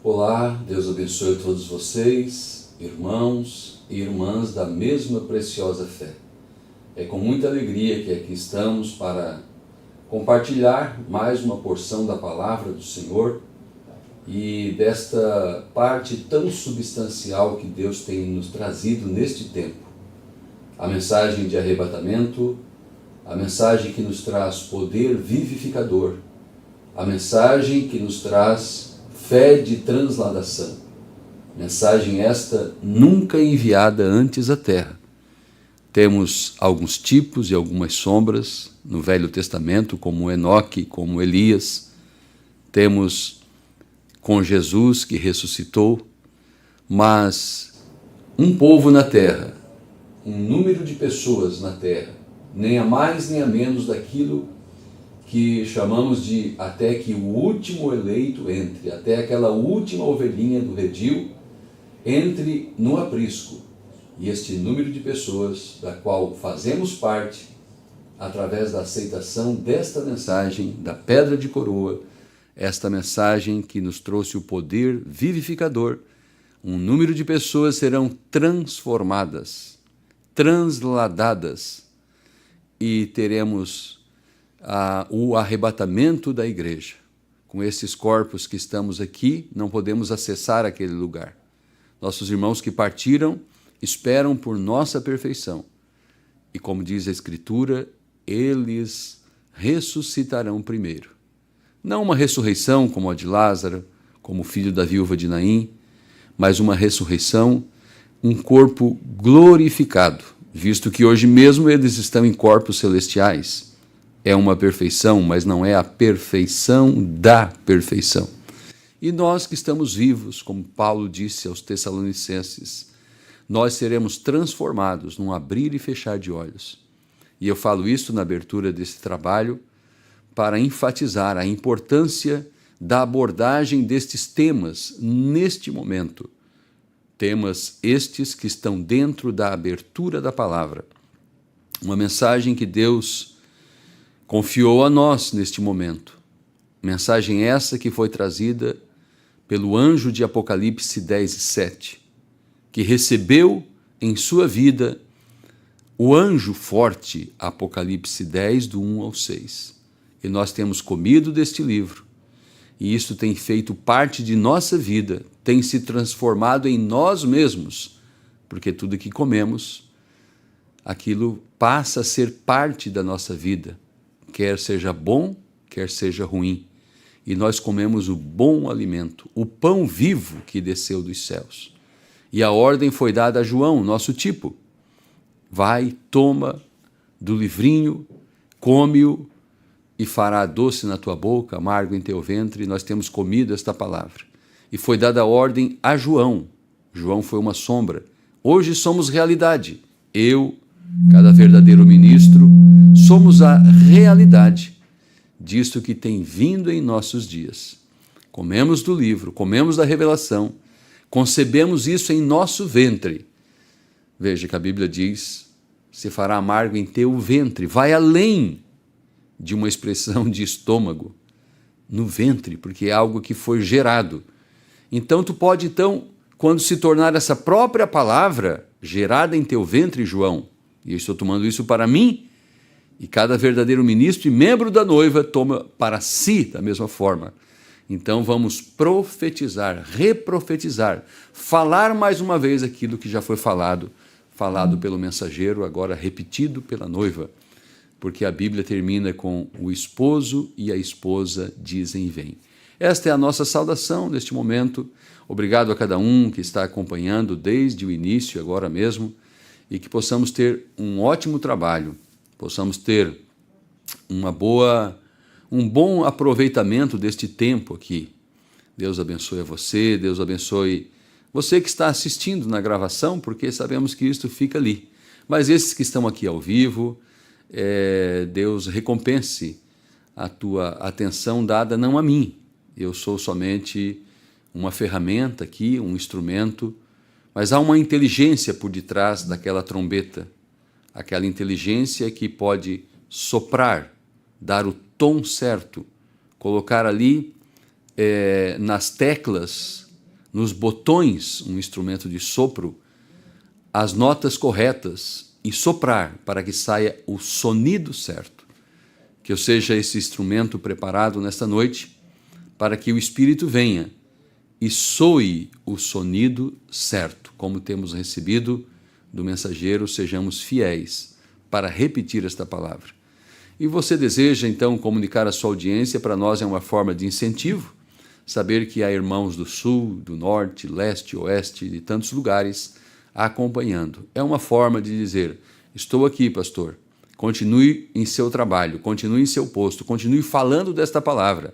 Olá, Deus abençoe a todos vocês, irmãos e irmãs da mesma preciosa fé. É com muita alegria que aqui estamos para compartilhar mais uma porção da palavra do Senhor e desta parte tão substancial que Deus tem nos trazido neste tempo. A mensagem de arrebatamento, a mensagem que nos traz poder vivificador, a mensagem que nos traz fé de transladação. Mensagem esta nunca enviada antes à terra. Temos alguns tipos e algumas sombras no Velho Testamento, como Enoque, como Elias. Temos com Jesus que ressuscitou, mas um povo na terra, um número de pessoas na terra, nem a mais nem a menos daquilo que chamamos de até que o último eleito entre, até aquela última ovelhinha do redil entre no aprisco. E este número de pessoas, da qual fazemos parte, através da aceitação desta mensagem, da pedra de coroa, esta mensagem que nos trouxe o poder vivificador, um número de pessoas serão transformadas, transladadas, e teremos o arrebatamento da igreja. Com esses corpos que estamos aqui, não podemos acessar aquele lugar. Nossos irmãos que partiram esperam por nossa perfeição. E como diz a Escritura, eles ressuscitarão primeiro. Não uma ressurreição como a de Lázaro, como o filho da viúva de Naim, mas uma ressurreição, um corpo glorificado, visto que hoje mesmo eles estão em corpos celestiais. É uma perfeição, mas não é a perfeição da perfeição. E nós que estamos vivos, como Paulo disse aos Tessalonicenses, nós seremos transformados num abrir e fechar de olhos. E eu falo isso na abertura desse trabalho para enfatizar a importância da abordagem destes temas neste momento. Temas estes que estão dentro da abertura da palavra. Uma mensagem que Deus confiou a nós neste momento. Mensagem essa que foi trazida pelo anjo de Apocalipse 10:7, que recebeu em sua vida o anjo forte, Apocalipse 10, do 1 ao 6. E nós temos comido deste livro, e isso tem feito parte de nossa vida, tem se transformado em nós mesmos, porque tudo que comemos, aquilo passa a ser parte da nossa vida, quer seja bom, quer seja ruim. E nós comemos o bom alimento, o pão vivo que desceu dos céus. E a ordem foi dada a João, nosso tipo. Vai, toma do livrinho, come-o e fará doce na tua boca, amargo em teu ventre. E nós temos comido esta palavra. E foi dada a ordem a João. João foi uma sombra. Hoje somos realidade. Eu, cada verdadeiro ministro, somos a realidade disto que tem vindo em nossos dias. Comemos do livro, comemos da revelação, concebemos isso em nosso ventre. Veja que a Bíblia diz, se fará amargo em teu ventre, vai além de uma expressão de estômago, no ventre, porque é algo que foi gerado. Então tu pode, quando se tornar essa própria palavra gerada em teu ventre, João, e eu estou tomando isso para mim, e cada verdadeiro ministro e membro da noiva toma para si da mesma forma. Então vamos profetizar, reprofetizar, falar mais uma vez aquilo que já foi falado pelo mensageiro, agora repetido pela noiva, porque a Bíblia termina com o esposo e a esposa dizem vem. Esta é a nossa saudação neste momento. Obrigado a cada um que está acompanhando desde o início, agora mesmo, e que possamos ter um ótimo trabalho, possamos ter um bom aproveitamento deste tempo aqui. Deus abençoe a você, Deus abençoe você que está assistindo na gravação, porque sabemos que isto fica ali. Mas esses que estão aqui ao vivo, Deus recompense a tua atenção dada não a mim. Eu sou somente uma ferramenta aqui, um instrumento, mas há uma inteligência por detrás daquela trombeta, aquela inteligência que pode soprar, dar o tom certo, colocar ali nas teclas nos botões, um instrumento de sopro, as notas corretas e soprar para que saia o sonido certo. Que eu seja esse instrumento preparado nesta noite para que o Espírito venha e soe o sonido certo, como temos recebido do mensageiro, sejamos fiéis para repetir esta palavra. E você deseja, então, comunicar à sua audiência, para nós é uma forma de incentivo, saber que há irmãos do sul, do norte, leste, oeste, de tantos lugares acompanhando. É uma forma de dizer, estou aqui, pastor, continue em seu trabalho, continue em seu posto, continue falando desta palavra.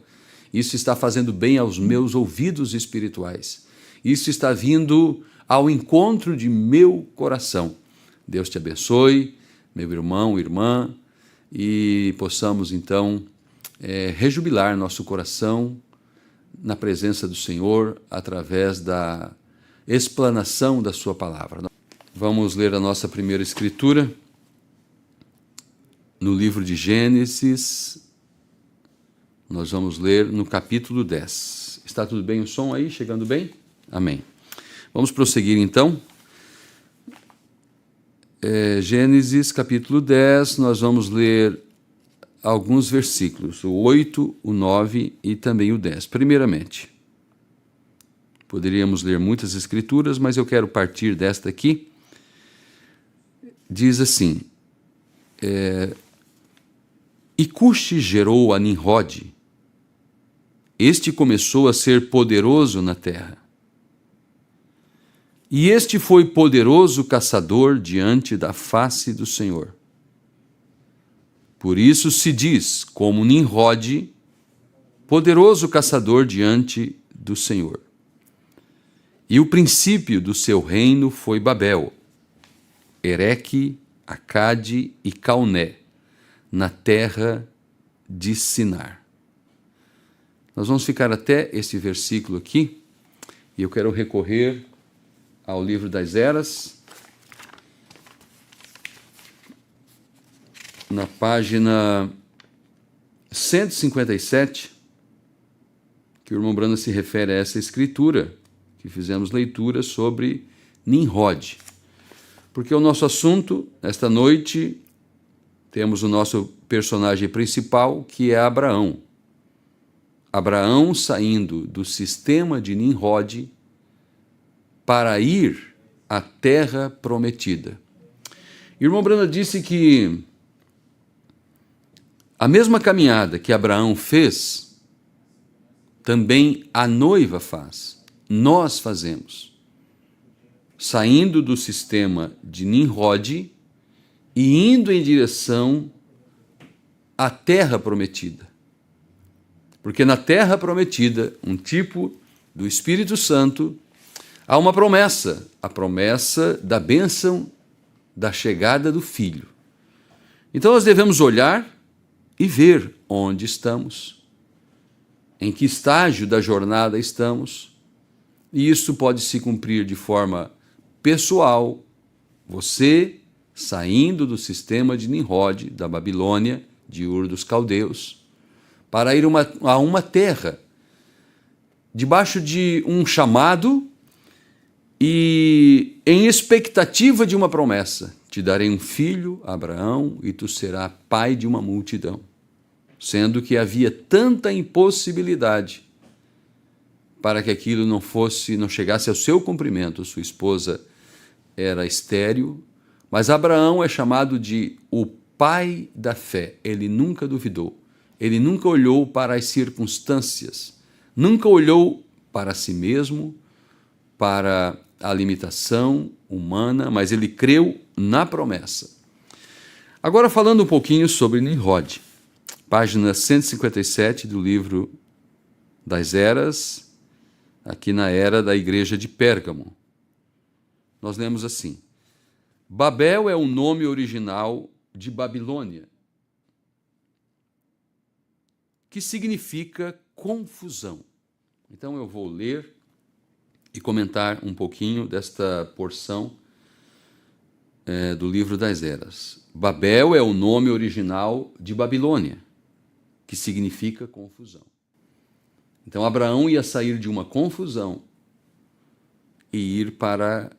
Isso está fazendo bem aos meus ouvidos espirituais. Isso está vindo ao encontro de meu coração. Deus te abençoe, meu irmão, irmã, e possamos, então, rejubilar nosso coração na presença do Senhor através da explanação da sua palavra. Vamos ler a nossa primeira escritura no livro de Gênesis. Nós vamos ler no capítulo 10. Está tudo bem o som aí? Chegando bem? Amém. Vamos prosseguir então. Gênesis capítulo 10, nós vamos ler alguns versículos, o 8, o 9 e também o 10. Primeiramente, poderíamos ler muitas escrituras, mas eu quero partir desta aqui. Diz assim, e Cuxi gerou a Nimrod. Este começou a ser poderoso na terra. E este foi poderoso caçador diante da face do Senhor. Por isso se diz, como Nimrod, poderoso caçador diante do Senhor. E o princípio do seu reino foi Babel, Ereque, Acade e Calné, na terra de Sinar. Nós vamos ficar até esse versículo aqui, e eu quero recorrer ao livro das Eras, na página 157, que o irmão Brando se refere a essa escritura, que fizemos leitura sobre Nimrod. Porque o nosso assunto, esta noite, temos o nosso personagem principal, que é Abraão. Abraão saindo do sistema de Nimrod para ir à terra prometida. Irmão Brando disse que a mesma caminhada que Abraão fez, também a noiva faz, nós fazemos, saindo do sistema de Nimrod e indo em direção à terra prometida. Porque na terra prometida, um tipo do Espírito Santo, há uma promessa, a promessa da bênção da chegada do Filho. Então nós devemos olhar e ver onde estamos, em que estágio da jornada estamos, e isso pode se cumprir de forma pessoal, você saindo do sistema de Nimrod, da Babilônia, de Ur dos Caldeus, para ir a uma terra, debaixo de um chamado e em expectativa de uma promessa. Te darei um filho, Abraão, e tu serás pai de uma multidão. Sendo que havia tanta impossibilidade para que aquilo não chegasse ao seu cumprimento. Sua esposa era estéril, mas Abraão é chamado de o pai da fé. Ele nunca duvidou, ele nunca olhou para as circunstâncias, nunca olhou para si mesmo, para a limitação humana, mas ele creu na promessa. Agora falando um pouquinho sobre Nimrod, página 157 do livro das Eras, aqui na era da igreja de Pérgamo. Nós lemos assim: Babel é o nome original de Babilônia, que significa confusão. Então eu vou ler e comentar um pouquinho desta porção do livro das Eras. Babel é o nome original de Babilônia, que significa confusão. Então Abraão ia sair de uma confusão e ir para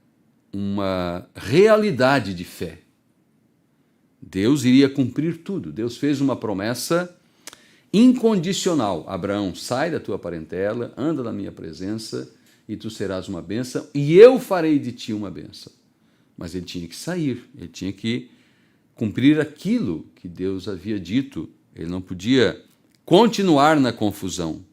uma realidade de fé. Deus iria cumprir tudo. Deus fez uma promessa incondicional. Abraão, sai da tua parentela, anda na minha presença e tu serás uma bênção e eu farei de ti uma bênção. Mas ele tinha que sair, ele tinha que cumprir aquilo que Deus havia dito. Ele não podia continuar na confusão.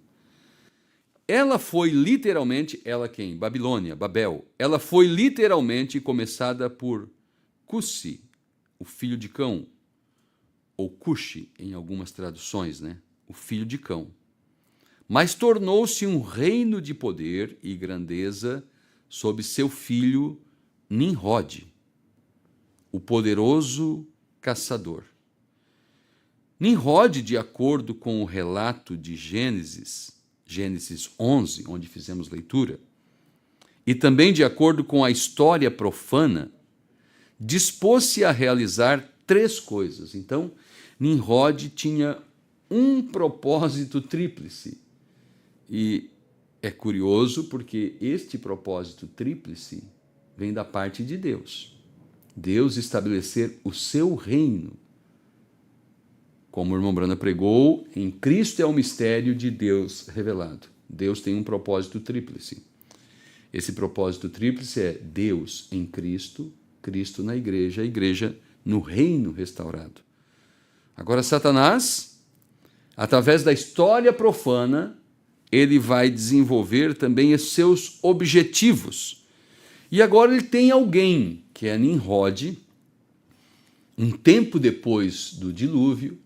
Ela foi literalmente, ela quem? Babilônia, Babel. Ela foi literalmente começada por Cussi, o filho de Cão, ou Cuxi em algumas traduções, né? O filho de Cão. Mas tornou-se um reino de poder e grandeza sob seu filho Nimrod, o poderoso caçador. Nimrod, de acordo com o relato de Gênesis 11, onde fizemos leitura, e também de acordo com a história profana, dispôs-se a realizar 3 coisas. Então, Nimrod tinha um propósito tríplice. E é curioso porque este propósito tríplice vem da parte de Deus. Deus estabelecer o seu reino. Como o irmão Brana pregou, em Cristo é o mistério de Deus revelado. Deus tem um propósito tríplice. Esse propósito tríplice é Deus em Cristo, Cristo na igreja, a igreja no reino restaurado. Agora, Satanás, através da história profana, ele vai desenvolver também os seus objetivos. E agora ele tem alguém, que é Nimrod, um tempo depois do dilúvio,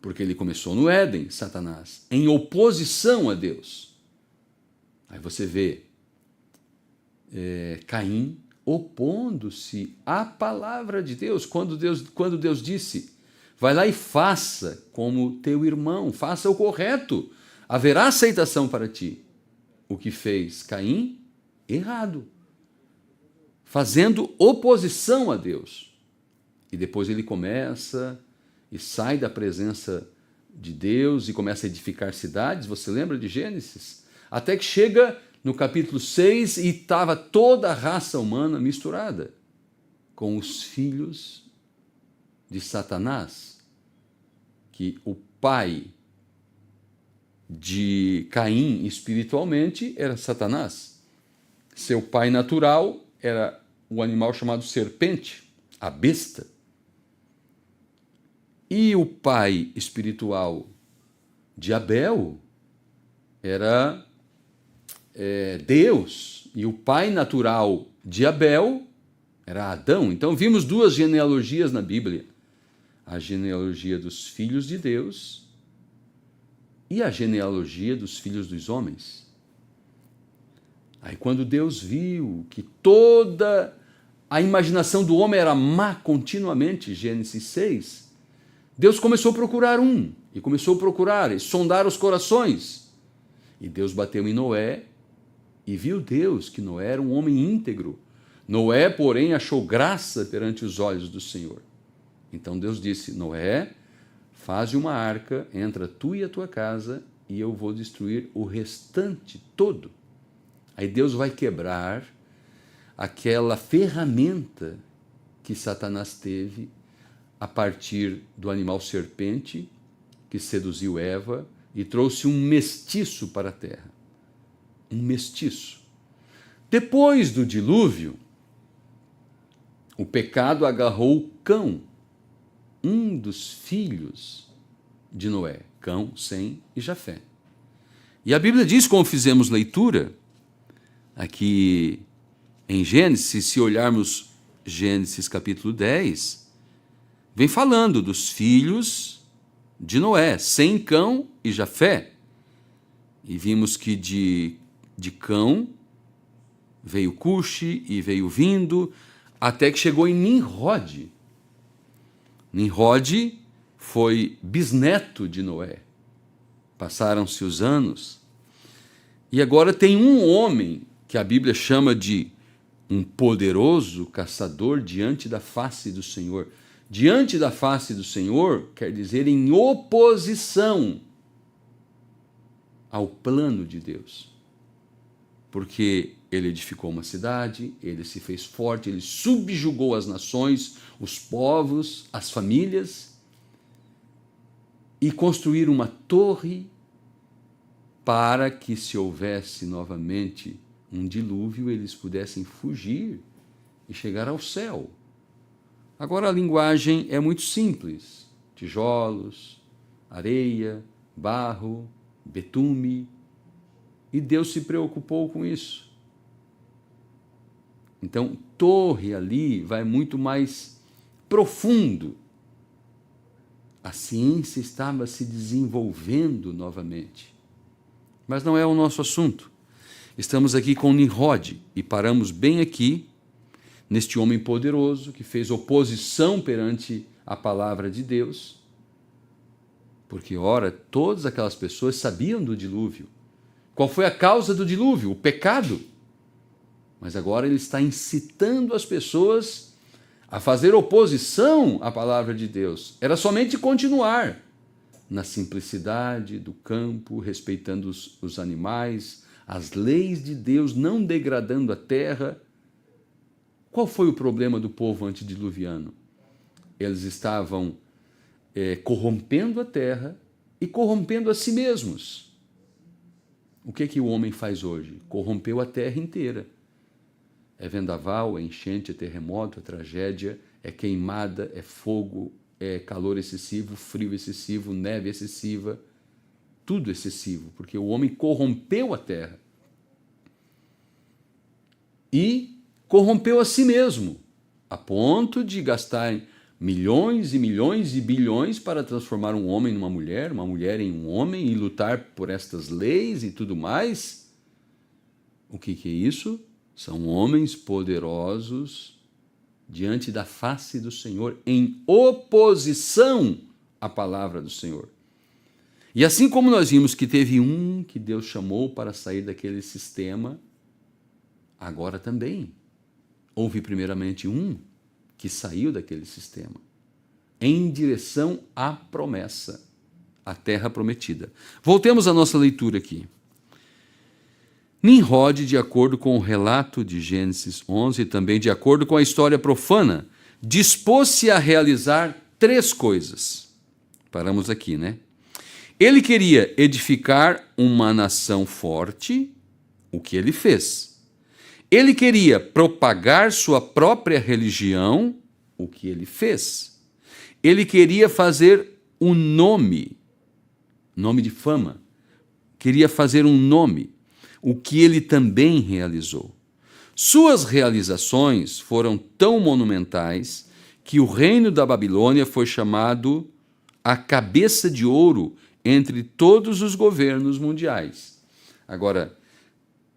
porque ele começou no Éden, Satanás, em oposição a Deus. Aí você vê Caim opondo-se à palavra de Deus, quando Deus disse, vai lá e faça como teu irmão, faça o correto, haverá aceitação para ti. O que fez Caim? Errado. Fazendo oposição a Deus. E depois ele começa e sai da presença de Deus e começa a edificar cidades. Você lembra de Gênesis? Até que chega no capítulo 6 e estava toda a raça humana misturada com os filhos de Satanás, que o pai de Caim espiritualmente era Satanás. Seu pai natural era o animal chamado serpente, a besta. E o pai espiritual de Abel era Deus. E o pai natural de Abel era Adão. Então vimos 2 genealogias na Bíblia. A genealogia dos filhos de Deus e a genealogia dos filhos dos homens. Aí quando Deus viu que toda a imaginação do homem era má continuamente, Gênesis 6, Deus começou a procurar e começou a procurar e sondar os corações. E Deus bateu em Noé e viu Deus que Noé era um homem íntegro. Noé, porém, achou graça perante os olhos do Senhor. Então Deus disse, Noé, faze uma arca, entra tu e a tua casa e eu vou destruir o restante todo. Aí Deus vai quebrar aquela ferramenta que Satanás teve a partir do animal serpente que seduziu Eva e trouxe um mestiço para a terra. Um mestiço. Depois do dilúvio, o pecado agarrou Cão, um dos filhos de Noé, Cão, Sem e Jafé. E a Bíblia diz, como fizemos leitura, aqui em Gênesis, se olharmos Gênesis capítulo 10, vem falando dos filhos de Noé, Sem, Cão e Jafé. E vimos que de Cão veio Cuxi e veio vindo, até que chegou em Nimrod. Nimrod foi bisneto de Noé. Passaram-se os anos. E agora tem um homem que a Bíblia chama de um poderoso caçador diante da face do Senhor. Diante da face do Senhor quer dizer em oposição ao plano de Deus. Porque Ele edificou uma cidade, ele se fez forte, ele subjugou as nações, os povos, as famílias, e construir uma torre para que, se houvesse novamente um dilúvio, eles pudessem fugir e chegar ao céu. Agora, a linguagem é muito simples: tijolos, areia, barro, betume, e Deus se preocupou com isso. Então, torre ali vai muito mais profundo. A ciência estava se desenvolvendo novamente. Mas não é o nosso assunto. Estamos aqui com Nimrod e paramos bem aqui, neste homem poderoso que fez oposição perante a palavra de Deus, porque, ora, todas aquelas pessoas sabiam do dilúvio. Qual foi a causa do dilúvio? O pecado. Mas agora ele está incitando as pessoas a fazer oposição à palavra de Deus. Era somente continuar na simplicidade do campo, respeitando os animais, as leis de Deus, não degradando a terra. Qual foi o problema do povo antediluviano? Eles estavam corrompendo a terra e corrompendo a si mesmos. O que o homem faz hoje? Corrompeu a terra inteira. É vendaval, é enchente, é terremoto, é tragédia, é queimada, é fogo, é calor excessivo, frio excessivo, neve excessiva, tudo excessivo, porque o homem corrompeu a terra e corrompeu a si mesmo, a ponto de gastar milhões e milhões e bilhões para transformar um homem numa mulher, uma mulher em um homem, e lutar por estas leis e tudo mais. O que é isso? São homens poderosos diante da face do Senhor, em oposição à palavra do Senhor. E assim como nós vimos que teve um que Deus chamou para sair daquele sistema, agora também houve primeiramente um que saiu daquele sistema, em direção à promessa, à terra prometida. Voltemos à nossa leitura aqui. Nimrod, de acordo com o relato de Gênesis 11 e também de acordo com a história profana, dispôs-se a realizar 3 coisas. Paramos aqui, né? Ele queria edificar uma nação forte, o que ele fez. Ele queria propagar sua própria religião, o que ele fez. Ele queria fazer um nome de fama. Queria fazer um nome, o que ele também realizou. Suas realizações foram tão monumentais que o reino da Babilônia foi chamado a cabeça de ouro entre todos os governos mundiais. Agora,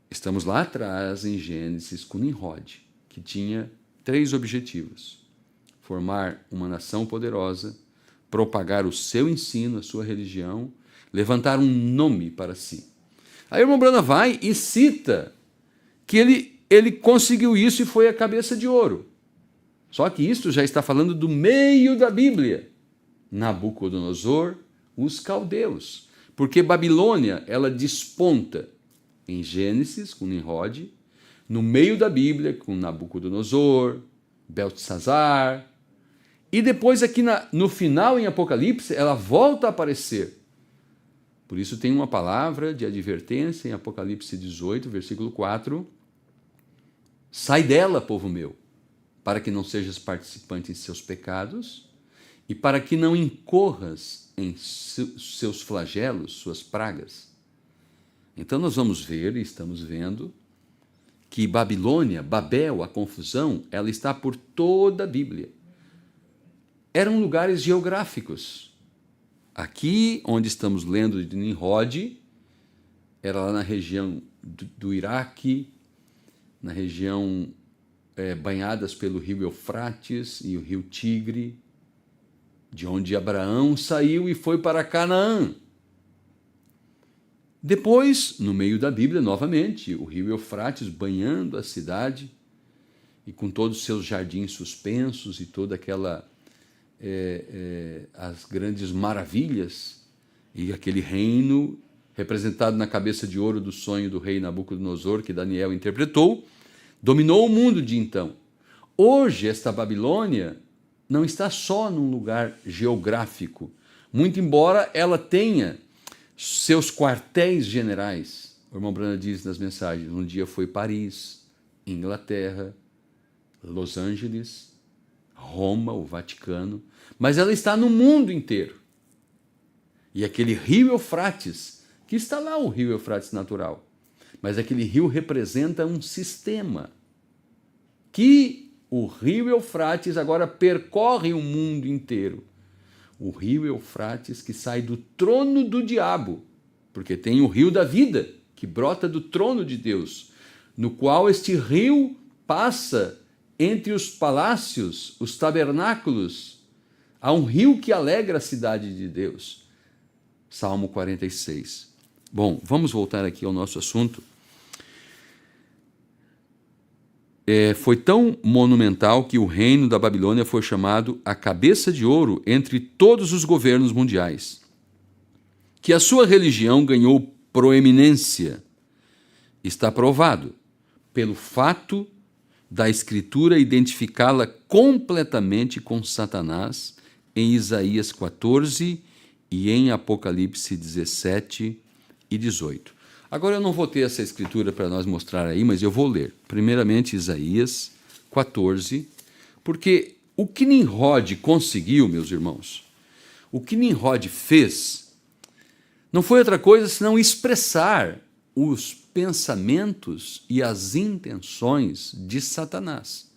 estamos lá atrás em Gênesis com Nimrod, que tinha 3 objetivos: formar uma nação poderosa, propagar o seu ensino, a sua religião, levantar um nome para si. Aí o irmão Branham vai e cita que ele conseguiu isso e foi a cabeça de ouro. Só que isso já está falando do meio da Bíblia. Nabucodonosor, os caldeus. Porque Babilônia, ela desponta em Gênesis, com Nimrod, no meio da Bíblia, com Nabucodonosor, Beltesazar, e depois aqui no final, em Apocalipse, ela volta a aparecer. Por isso tem uma palavra de advertência em Apocalipse 18, versículo 4. Sai dela, povo meu, para que não sejas participante em seus pecados e para que não incorras em seus flagelos, suas pragas. Então nós vamos ver, e estamos vendo, que Babilônia, Babel, a confusão, ela está por toda a Bíblia. Eram lugares geográficos. Aqui, onde estamos lendo de Nimrod, era lá na região do Iraque, na região banhadas pelo rio Eufrates e o rio Tigre, de onde Abraão saiu e foi para Canaã. Depois, no meio da Bíblia, novamente, o rio Eufrates banhando a cidade e com todos os seus jardins suspensos e toda aquela as grandes maravilhas, e aquele reino representado na cabeça de ouro do sonho do rei Nabucodonosor, que Daniel interpretou, dominou o mundo de então. Hoje, esta Babilônia não está só num lugar geográfico, muito embora ela tenha seus quartéis generais. O irmão Branham diz nas mensagens, um dia foi Paris, Inglaterra, Los Angeles, Roma, o Vaticano, mas ela está no mundo inteiro. E aquele rio Eufrates, que está lá o rio Eufrates natural, mas aquele rio representa um sistema que o rio Eufrates agora percorre o mundo inteiro. O rio Eufrates que sai do trono do diabo, porque tem o rio da vida que brota do trono de Deus, no qual este rio passa entre os palácios, os tabernáculos. Há um rio que alegra a cidade de Deus. Salmo 46. Bom, vamos voltar aqui ao nosso assunto. Foi tão monumental que o reino da Babilônia foi chamado a cabeça de ouro entre todos os governos mundiais, que a sua religião ganhou proeminência. Está provado pelo fato da Escritura identificá-la completamente com Satanás em Isaías 14 e em Apocalipse 17 e 18. Agora eu não vou ter essa escritura para nós mostrar aí, mas eu vou ler. Primeiramente Isaías 14, porque o que Nimrod conseguiu, meus irmãos, o que Nimrod fez, não foi outra coisa senão expressar os pensamentos e as intenções de Satanás.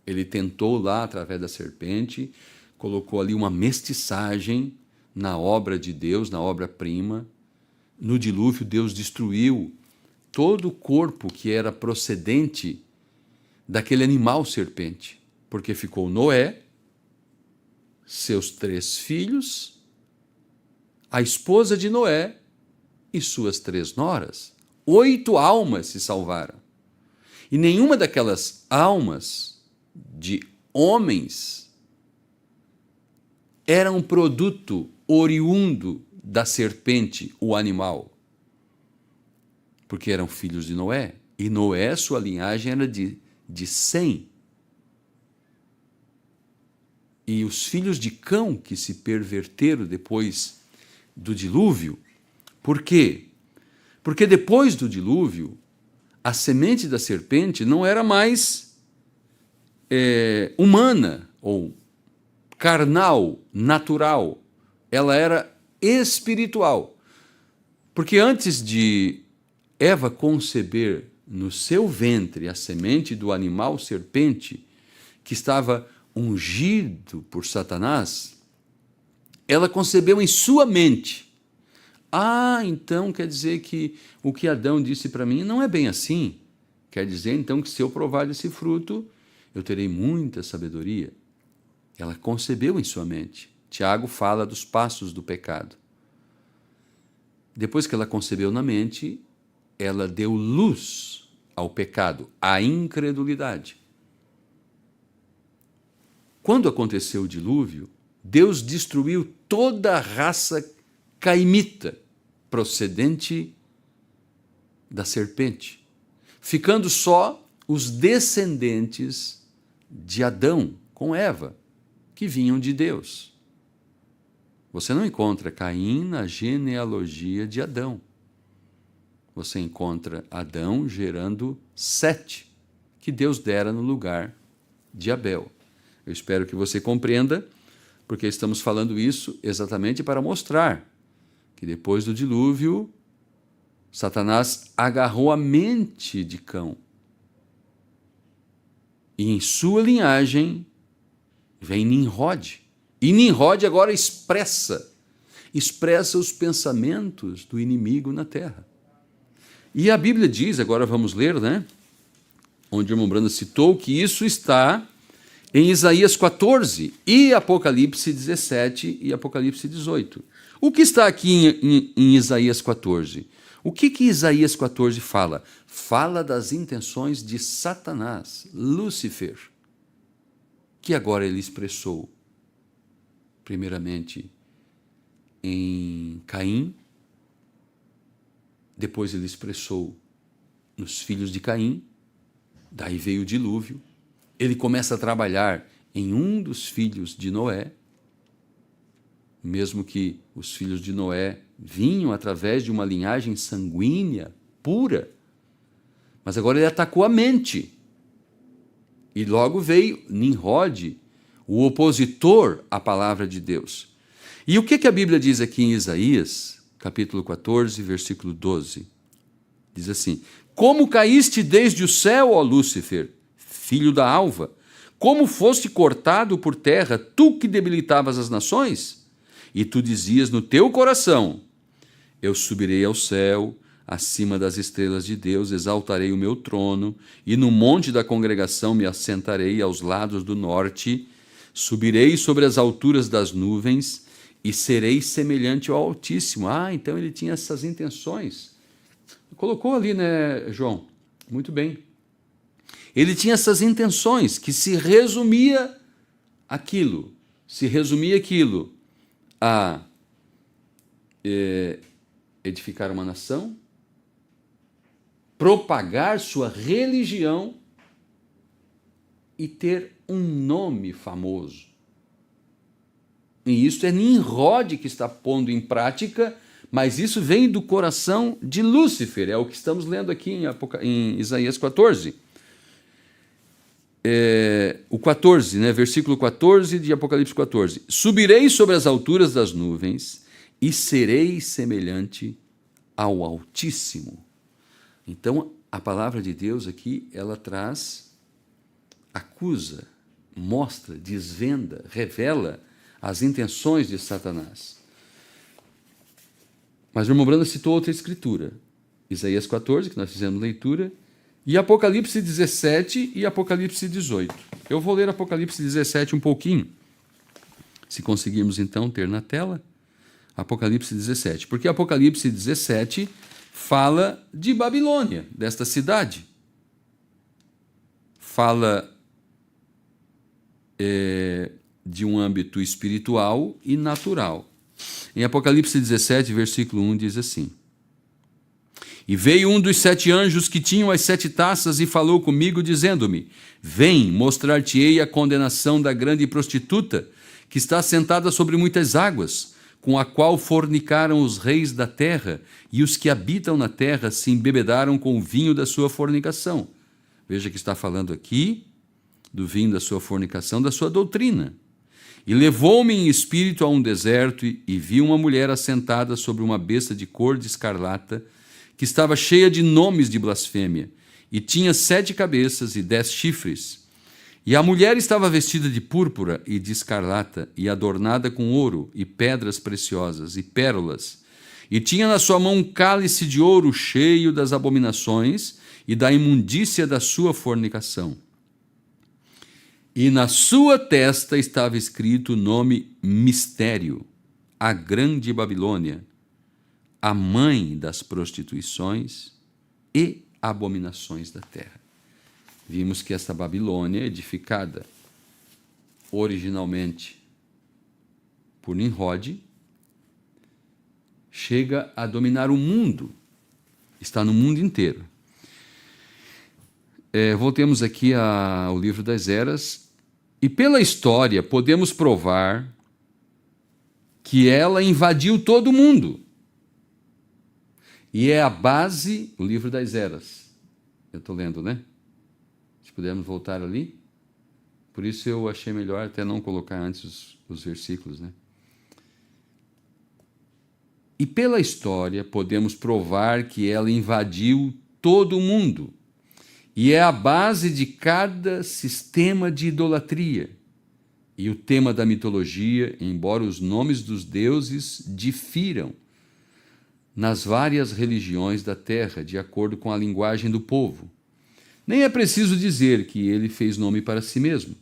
Ele tentou lá, através da serpente, colocou ali uma mestiçagem na obra de Deus, na obra-prima. No dilúvio, Deus destruiu todo o corpo que era procedente daquele animal serpente, porque ficou Noé, seus 3 filhos, a esposa de Noé e suas 3 noras. 8 almas se salvaram. E nenhuma daquelas almas de homens era um produto oriundo da serpente, o animal, porque eram filhos de Noé, e Noé, sua linhagem era de Sem. E os filhos de Cão que se perverteram depois do dilúvio. Por quê? Porque depois do dilúvio, a semente da serpente não era mais humana ou carnal, natural, ela era espiritual. Porque antes de Eva conceber no seu ventre a semente do animal serpente, que estava ungido por Satanás, ela concebeu em sua mente. Ah, então quer dizer que o que Adão disse para mim não é bem assim. Quer dizer então que se eu provar desse fruto, eu terei muita sabedoria. Ela concebeu em sua mente. Tiago fala dos passos do pecado. Depois que ela concebeu na mente, ela deu luz ao pecado, à incredulidade. Quando aconteceu o dilúvio, Deus destruiu toda a raça caimita, procedente da serpente, ficando só os descendentes de Adão com Eva, que vinham de Deus. Você não encontra Caim na genealogia de Adão. Você encontra Adão gerando Sete, que Deus dera no lugar de Abel. Eu espero que você compreenda, porque estamos falando isso exatamente para mostrar que depois do dilúvio, Satanás agarrou a mente de Cão. E em sua linhagem vem Nimrod. E Nimrod agora expressa os pensamentos do inimigo na terra. E a Bíblia diz, agora vamos ler, né? Onde o irmão Brando citou que isso está em Isaías 14 e Apocalipse 17 e Apocalipse 18. O que está aqui em Isaías 14? O que Isaías 14 fala? Fala das intenções de Satanás, Lúcifer, que agora ele expressou primeiramente em Caim, Depois ele expressou nos filhos de Caim, daí veio o dilúvio. Ele começa a trabalhar em um dos filhos de Noé, mesmo que os filhos de Noé vinham através de uma linhagem sanguínea, pura, mas agora ele atacou a mente. E logo veio Nimrod, o opositor à palavra de Deus. E o que a Bíblia diz aqui em Isaías, capítulo 14, versículo 12? Diz assim: como caíste desde o céu, ó Lúcifer, filho da alva, como foste cortado por terra, tu que debilitavas as nações? E tu dizias no teu coração: eu subirei ao céu, acima das estrelas de Deus, exaltarei o meu trono, e no monte da congregação me assentarei aos lados do norte, subirei sobre as alturas das nuvens, e serei semelhante ao Altíssimo. Ah, então ele tinha essas intenções. Colocou ali, né, João? Muito bem. Ele tinha essas intenções, que se resumia aquilo a edificar uma nação, propagar sua religião e ter um nome famoso. E isso é Nimrod que está pondo em prática, mas isso vem do coração de Lúcifer, é o que estamos lendo aqui em Isaías 14. O 14, né, versículo 14 de Apocalipse 14. Subirei sobre as alturas das nuvens e serei semelhante ao Altíssimo. Então, a palavra de Deus aqui, ela traz, acusa, mostra, desvenda, revela as intenções de Satanás. Mas o irmão Branda citou outra escritura, Isaías 14, que nós fizemos leitura, e Apocalipse 17 e Apocalipse 18. Eu vou ler Apocalipse 17 um pouquinho, se conseguirmos então ter na tela, Apocalipse 17. Porque Apocalipse 17 fala de Babilônia, desta cidade. Fala de um âmbito espiritual e natural. Em Apocalipse 17, versículo 1, diz assim: e veio um dos 7 anjos que tinham as 7 taças e falou comigo, dizendo-me: vem, mostrar-te-ei a condenação da grande prostituta, que está sentada sobre muitas águas, com a qual fornicaram os reis da terra, e os que habitam na terra se embebedaram com o vinho da sua fornicação. Veja que está falando aqui do vinho da sua fornicação, da sua doutrina. E levou-me em espírito a um deserto, e vi uma mulher assentada sobre uma besta de cor de escarlata, que estava cheia de nomes de blasfêmia, e tinha 7 cabeças e 10 chifres. E a mulher estava vestida de púrpura e de escarlata, e adornada com ouro, e pedras preciosas, e pérolas. E tinha na sua mão um cálice de ouro cheio das abominações e da imundícia da sua fornicação. E na sua testa estava escrito o nome Mistério, a Grande Babilônia, a mãe das prostituições e abominações da terra. Vimos que essa Babilônia, edificada originalmente por Nimrod, chega a dominar o mundo, está no mundo inteiro. Voltemos aqui ao livro das Eras, e pela história podemos provar que ela invadiu todo o mundo. E é a base, o livro das Eras. Eu estou lendo, né? Se pudermos voltar ali. Por isso eu achei melhor até não colocar antes os versículos, né? E pela história podemos provar que ela invadiu todo o mundo. E é a base de cada sistema de idolatria. E o tema da mitologia, embora os nomes dos deuses difiram nas várias religiões da terra, de acordo com a linguagem do povo. Nem é preciso dizer que ele fez nome para si mesmo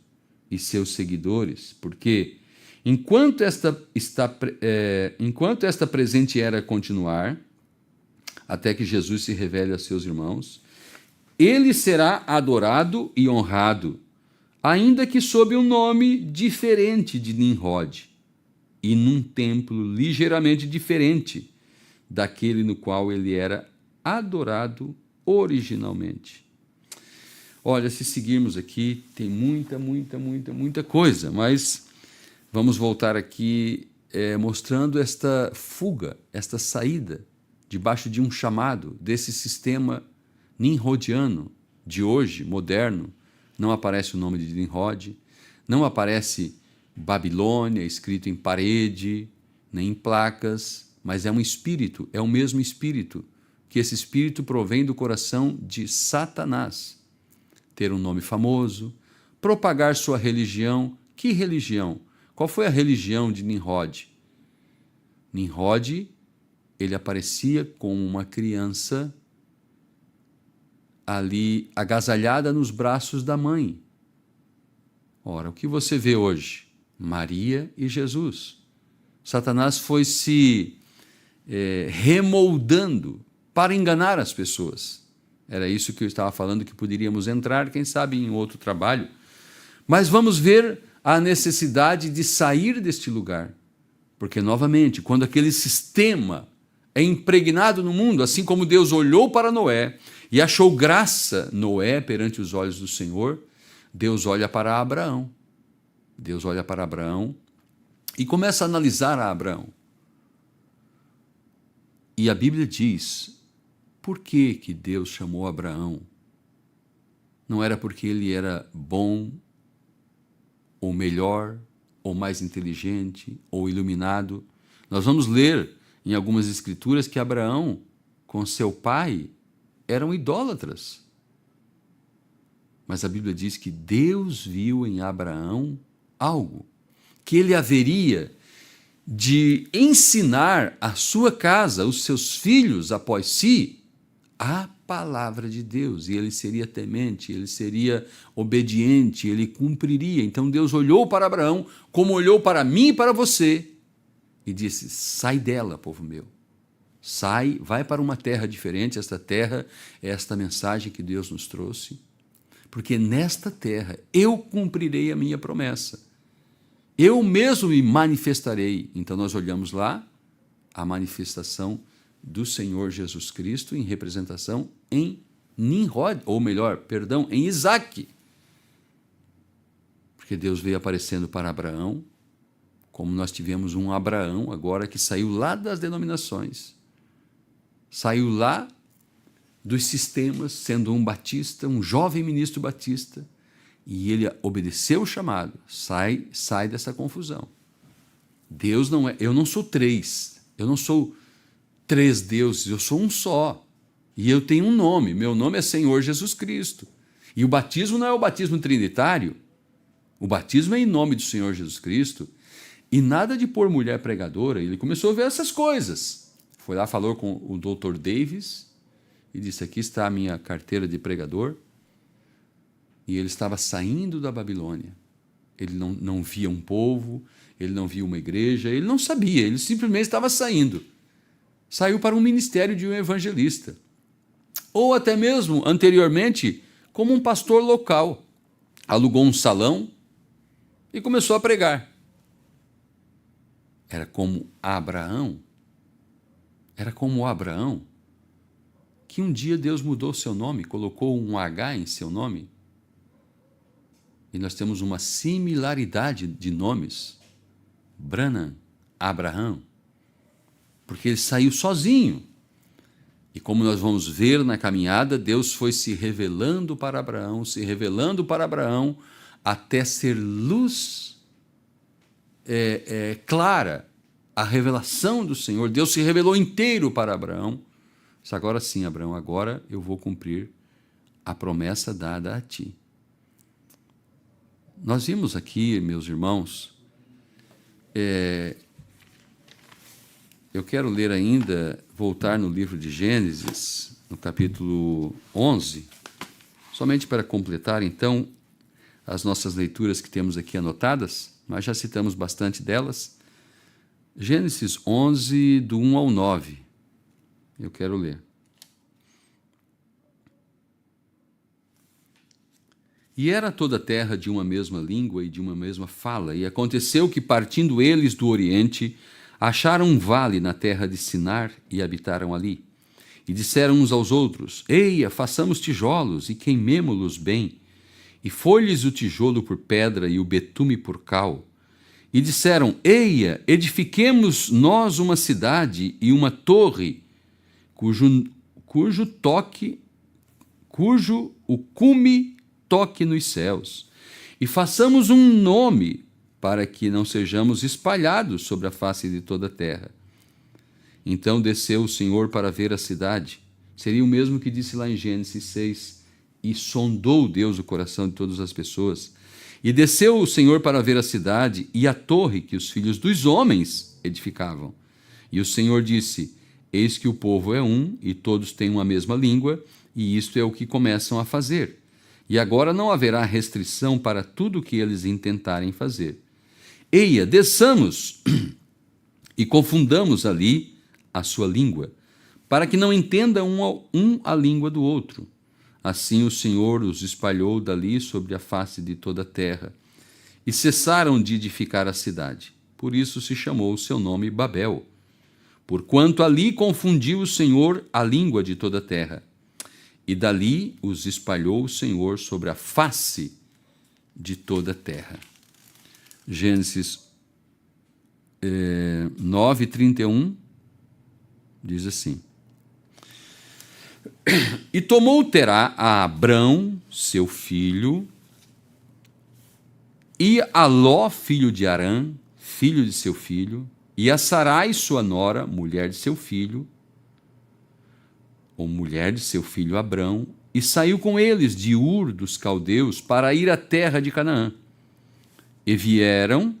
e seus seguidores, porque enquanto esta presente era continuar, até que Jesus se revele a seus irmãos, ele será adorado e honrado, ainda que sob um nome diferente de Nimrod, e num templo ligeiramente diferente daquele no qual ele era adorado originalmente. Olha, se seguirmos aqui, tem muita coisa, mas vamos voltar aqui mostrando esta fuga, esta saída, debaixo de um chamado desse sistema nimrodiano de hoje, moderno. Não aparece o nome de Nimrod, não aparece Babilônia escrito em parede, nem em placas, mas é um espírito, é o mesmo espírito, que esse espírito provém do coração de Satanás. Ter um nome famoso, propagar sua religião. Que religião? Qual foi a religião de Nimrod? Nimrod, ele aparecia como uma criança ali agasalhada nos braços da mãe. Ora, o que você vê hoje? Maria e Jesus. Satanás foi se remoldando para enganar as pessoas. Era isso que eu estava falando, que poderíamos entrar, quem sabe, em outro trabalho. Mas vamos ver a necessidade de sair deste lugar. Porque, novamente, quando aquele sistema é impregnado no mundo, assim como Deus olhou para Noé e achou graça Noé perante os olhos do Senhor, Deus olha para Abraão. Deus olha para Abraão e começa a analisar a Abraão. E a Bíblia diz, por que que Deus chamou Abraão? Não era porque ele era bom, ou melhor, ou mais inteligente, ou iluminado. Nós vamos ler em algumas escrituras que Abraão, com seu pai, eram idólatras. Mas a Bíblia diz que Deus viu em Abraão algo, que ele haveria de ensinar a sua casa, os seus filhos após si, a palavra de Deus, e ele seria temente, ele seria obediente, ele cumpriria. Então Deus olhou para Abraão, como olhou para mim e para você, e disse, sai dela, povo meu, sai, vai para uma terra diferente. Esta terra é esta mensagem que Deus nos trouxe, porque nesta terra eu cumprirei a minha promessa, eu mesmo me manifestarei. Então nós olhamos lá a manifestação do Senhor Jesus Cristo em representação em Nimrod, ou melhor, perdão, em Isaac. Porque Deus veio aparecendo para Abraão, como nós tivemos um Abraão agora que saiu lá das denominações, saiu lá dos sistemas, sendo um batista, um jovem ministro batista, e ele obedeceu o chamado, sai dessa confusão. Deus não é, eu não sou três, eu não sou três deuses, eu sou um só. E eu tenho um nome, meu nome é Senhor Jesus Cristo. E o batismo não é o batismo trinitário, o batismo é em nome do Senhor Jesus Cristo. E nada de pôr mulher pregadora. Ele começou a ver essas coisas. Foi lá, falou com o Dr. Davis e disse, aqui está a minha carteira de pregador. E ele estava saindo da Babilônia. Ele não via um povo, ele não via uma igreja, ele não sabia, ele simplesmente estava saindo. Saiu para um ministério de um evangelista. Ou até mesmo, anteriormente, como um pastor local. Alugou um salão e começou a pregar. Era como Abraão, que um dia Deus mudou seu nome, colocou um H em seu nome. E nós temos uma similaridade de nomes. Branham, Abraão, porque ele saiu sozinho. E como nós vamos ver na caminhada, Deus foi se revelando para Abraão, até ser luz clara, a revelação do Senhor. Deus se revelou inteiro para Abraão. Disse, agora sim, Abraão, agora eu vou cumprir a promessa dada a ti. Nós vimos aqui, meus irmãos, eu quero ler ainda, voltar no livro de Gênesis, no capítulo 11, somente para completar, então, as nossas leituras que temos aqui anotadas, nós já citamos bastante delas. Gênesis 11, do 1 ao 9, eu quero ler. E era toda a terra de uma mesma língua e de uma mesma fala, e aconteceu que, partindo eles do Oriente, acharam um vale na terra de Sinar e habitaram ali. E disseram uns aos outros: Eia, façamos tijolos e queimemo-los bem. E foi-lhes o tijolo por pedra e o betume por cal. E disseram: Eia, edifiquemos nós uma cidade e uma torre, cujo o cume toque nos céus. E façamos um nome, para que não sejamos espalhados sobre a face de toda a terra. Então desceu o Senhor para ver a cidade. Seria o mesmo que disse lá em Gênesis 6. E sondou Deus o coração de todas as pessoas. E desceu o Senhor para ver a cidade e a torre que os filhos dos homens edificavam. E o Senhor disse: Eis que o povo é um, e todos têm uma mesma língua, e isto é o que começam a fazer. E agora não haverá restrição para tudo o que eles intentarem fazer. Eia, desçamos e confundamos ali a sua língua, para que não entenda um a língua do outro. Assim o Senhor os espalhou dali sobre a face de toda a terra, e cessaram de edificar a cidade. Por isso se chamou o seu nome Babel, porquanto ali confundiu o Senhor a língua de toda a terra. E dali os espalhou o Senhor sobre a face de toda a terra. Gênesis 9:31 diz assim: E tomou Terá a Abrão, seu filho, e a Ló, filho de Arã, filho de seu filho, e a Sarai, sua nora, mulher de seu filho, ou mulher de seu filho Abrão, e saiu com eles de Ur dos caldeus para ir à terra de Canaã. E vieram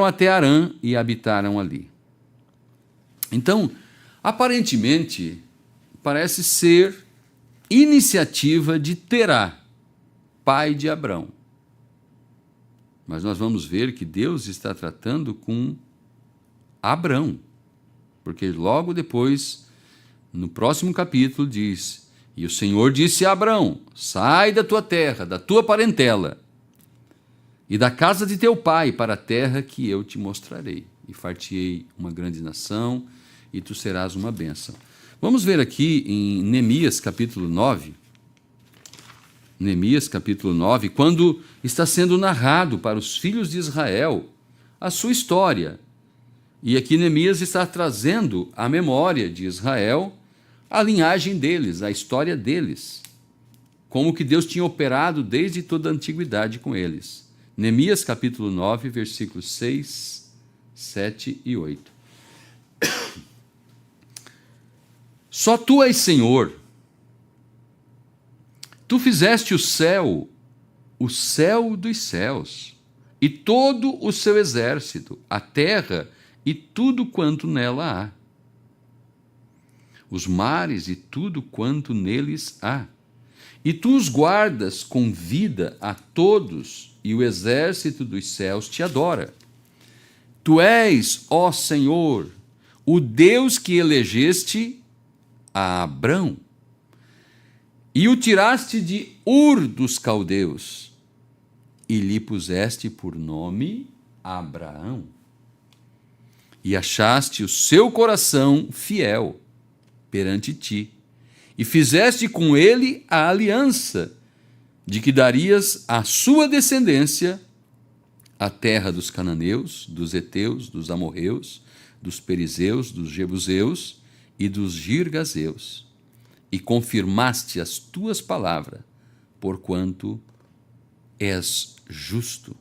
até Harã e habitaram ali. Então, aparentemente, parece ser iniciativa de Terá, pai de Abrão. Mas nós vamos ver que Deus está tratando com Abrão, porque logo depois, no próximo capítulo, diz: E o Senhor disse a Abrão: Sai da tua terra, da tua parentela, e da casa de teu pai para a terra que eu te mostrarei, e far-te-ei uma grande nação, e tu serás uma bênção. Vamos ver aqui em Neemias capítulo 9, Neemias capítulo 9, quando está sendo narrado para os filhos de Israel a sua história. E aqui Neemias está trazendo à memória de Israel a linhagem deles, a história deles, como que Deus tinha operado desde toda a antiguidade com eles. Neemias capítulo 9, versículos 6, 7 e 8. Só tu és Senhor. Tu fizeste o céu dos céus, e todo o seu exército, a terra e tudo quanto nela há, os mares e tudo quanto neles há. E tu os guardas com vida a todos, e o exército dos céus te adora. Tu és, ó Senhor, o Deus que elegeste a Abrão, e o tiraste de Ur dos caldeus, e lhe puseste por nome Abraão, e achaste o seu coração fiel perante ti, e fizeste com ele a aliança, de que darias à sua descendência a terra dos cananeus, dos heteus, dos amorreus, dos perizeus, dos jebuseus e dos girgazeus, e confirmaste as tuas palavras, porquanto és justo.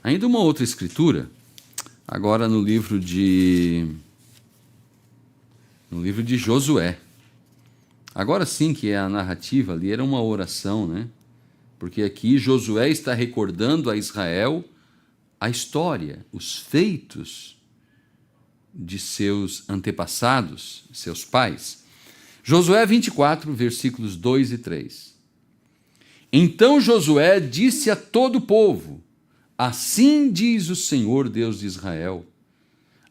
Ainda uma outra escritura, agora no livro de Josué. Agora sim que é a narrativa ali, era uma oração, né? Porque aqui Josué está recordando a Israel a história, os feitos de seus antepassados, seus pais. Josué 24, versículos 2 e 3. Então Josué disse a todo o povo: Assim diz o Senhor Deus de Israel: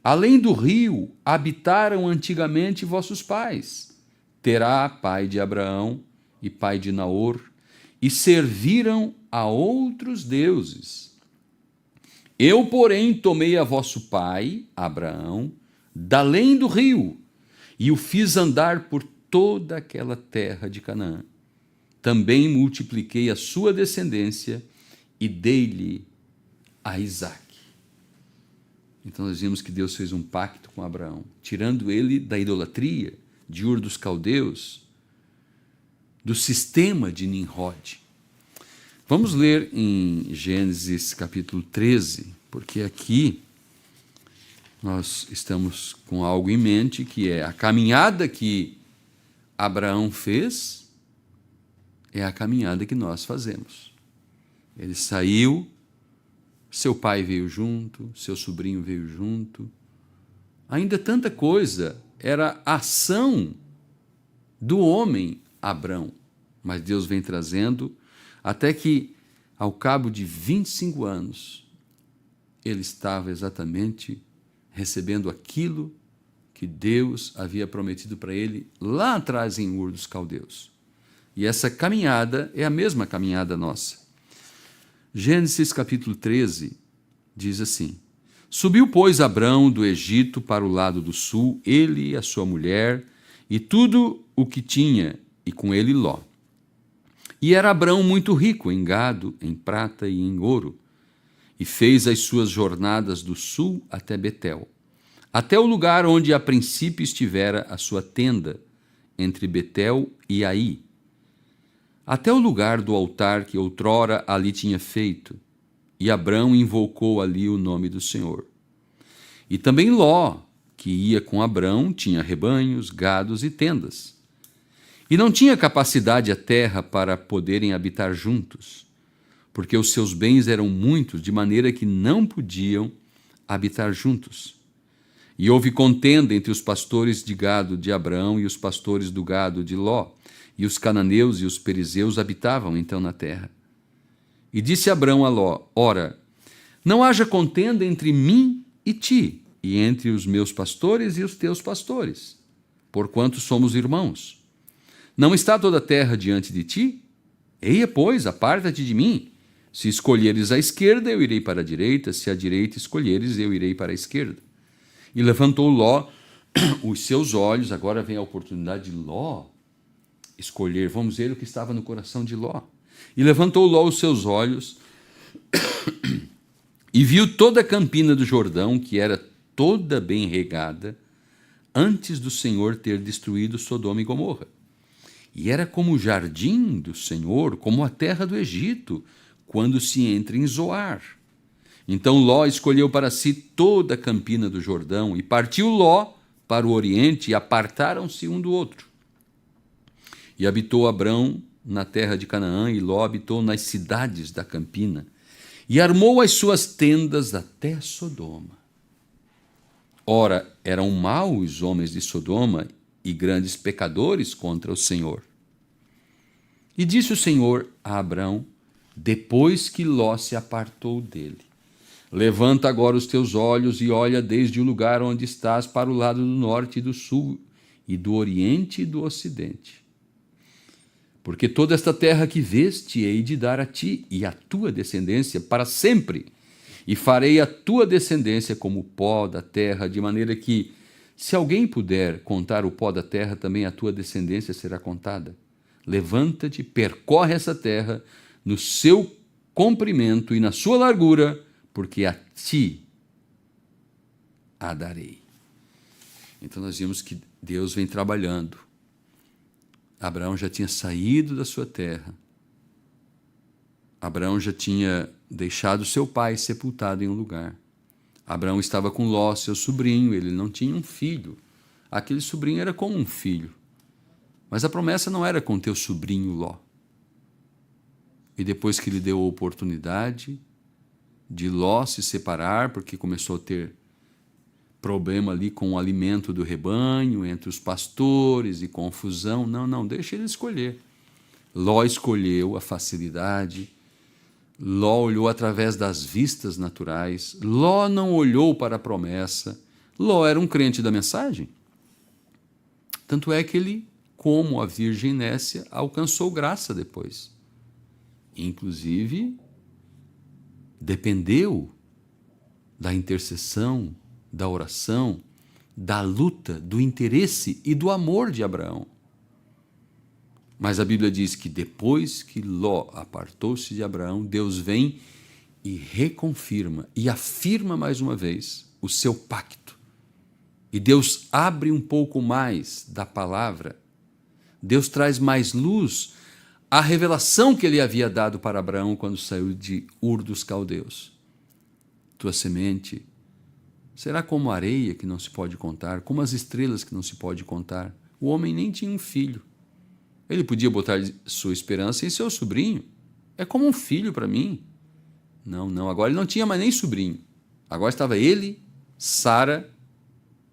Além do rio habitaram antigamente vossos pais, Terá, pai de Abraão e pai de Naor, e serviram a outros deuses. Eu, porém, tomei a vosso pai, Abraão, da além do rio, e o fiz andar por toda aquela terra de Canaã. Também multipliquei a sua descendência e dei-lhe a Isaque. Então nós vimos que Deus fez um pacto com Abraão, tirando ele da idolatria, de Ur dos Caldeus, do sistema de Nimrod. Vamos ler em Gênesis capítulo 13, porque aqui nós estamos com algo em mente, que é a caminhada que Abraão fez, é a caminhada que nós fazemos. Ele saiu, seu pai veio junto, seu sobrinho veio junto. Ainda tanta coisa, era a ação do homem Abrão, mas Deus vem trazendo, até que, ao cabo de 25 anos, ele estava exatamente recebendo aquilo que Deus havia prometido para ele lá atrás em Ur dos Caldeus. E essa caminhada é a mesma caminhada nossa. Gênesis capítulo 13 diz assim: Subiu, pois, Abrão do Egito para o lado do sul, ele e a sua mulher, e tudo o que tinha, e com ele Ló. E era Abrão muito rico em gado, em prata e em ouro, e fez as suas jornadas do sul até Betel, até o lugar onde a princípio estivera a sua tenda, entre Betel e Aí, até o lugar do altar que outrora ali tinha feito, e Abrão invocou ali o nome do Senhor. E também Ló, que ia com Abrão, tinha rebanhos, gados e tendas. E não tinha capacidade a terra para poderem habitar juntos, porque os seus bens eram muitos, de maneira que não podiam habitar juntos. E houve contenda entre os pastores de gado de Abrão e os pastores do gado de Ló, e os cananeus e os perizeus habitavam então na terra. E disse Abrão a Ló: Ora, não haja contenda entre mim e ti, e entre os meus pastores e os teus pastores, porquanto somos irmãos. Não está toda a terra diante de ti? Eia, pois, aparta-te de mim. Se escolheres a esquerda, eu irei para a direita, se a direita escolheres, eu irei para a esquerda. E levantou Ló os seus olhos, agora vem a oportunidade de Ló escolher, vamos ver o que estava no coração de Ló. E levantou Ló os seus olhos e viu toda a campina do Jordão, que era toda bem regada, antes do Senhor ter destruído Sodoma e Gomorra. E era como o jardim do Senhor, como a terra do Egito, quando se entra em Zoar. Então Ló escolheu para si toda a campina do Jordão, e partiu Ló para o oriente, e apartaram-se um do outro. E habitou Abrão na terra de Canaã, e Ló habitou nas cidades da campina, e armou as suas tendas até Sodoma. Ora, eram maus os homens de Sodoma, e grandes pecadores contra o Senhor. E disse o Senhor a Abrão, depois que Ló se apartou dele: Levanta agora os teus olhos e olha desde o lugar onde estás para o lado do norte e do sul, e do oriente e do ocidente. Porque toda esta terra que veste hei de dar a ti e à tua descendência para sempre, e farei a tua descendência como o pó da terra, de maneira que, se alguém puder contar o pó da terra, também a tua descendência será contada. Levanta-te, percorre essa terra no seu comprimento e na sua largura, porque a ti a darei. Então nós vimos que Deus vem trabalhando. Abraão já tinha saído da sua terra. Abraão já tinha deixado seu pai sepultado em um lugar. Abraão estava com Ló, seu sobrinho, ele não tinha um filho. Aquele sobrinho era como um filho. Mas a promessa não era com teu sobrinho Ló. E depois que ele deu a oportunidade de Ló se separar, porque começou a ter problema ali com o alimento do rebanho, entre os pastores e confusão. Não, deixa ele escolher. Ló escolheu a facilidade. Ló olhou através das vistas naturais. Ló não olhou para a promessa. Ló era um crente da mensagem. Tanto é que ele, como a Virgem Nécia, alcançou graça depois. Inclusive, dependeu da intercessão, da oração, da luta, do interesse e do amor de Abraão. Mas a Bíblia diz que depois que Ló apartou-se de Abraão, Deus vem e reconfirma e afirma mais uma vez o seu pacto. E Deus abre um pouco mais da palavra. Deus traz mais luz à revelação que ele havia dado para Abraão quando saiu de Ur dos Caldeus. Tua semente será como a areia que não se pode contar, como as estrelas que não se pode contar. O homem nem tinha um filho. Ele podia botar sua esperança em seu sobrinho. É como um filho para mim. Não, agora ele não tinha mais nem sobrinho. Agora estava ele, Sara,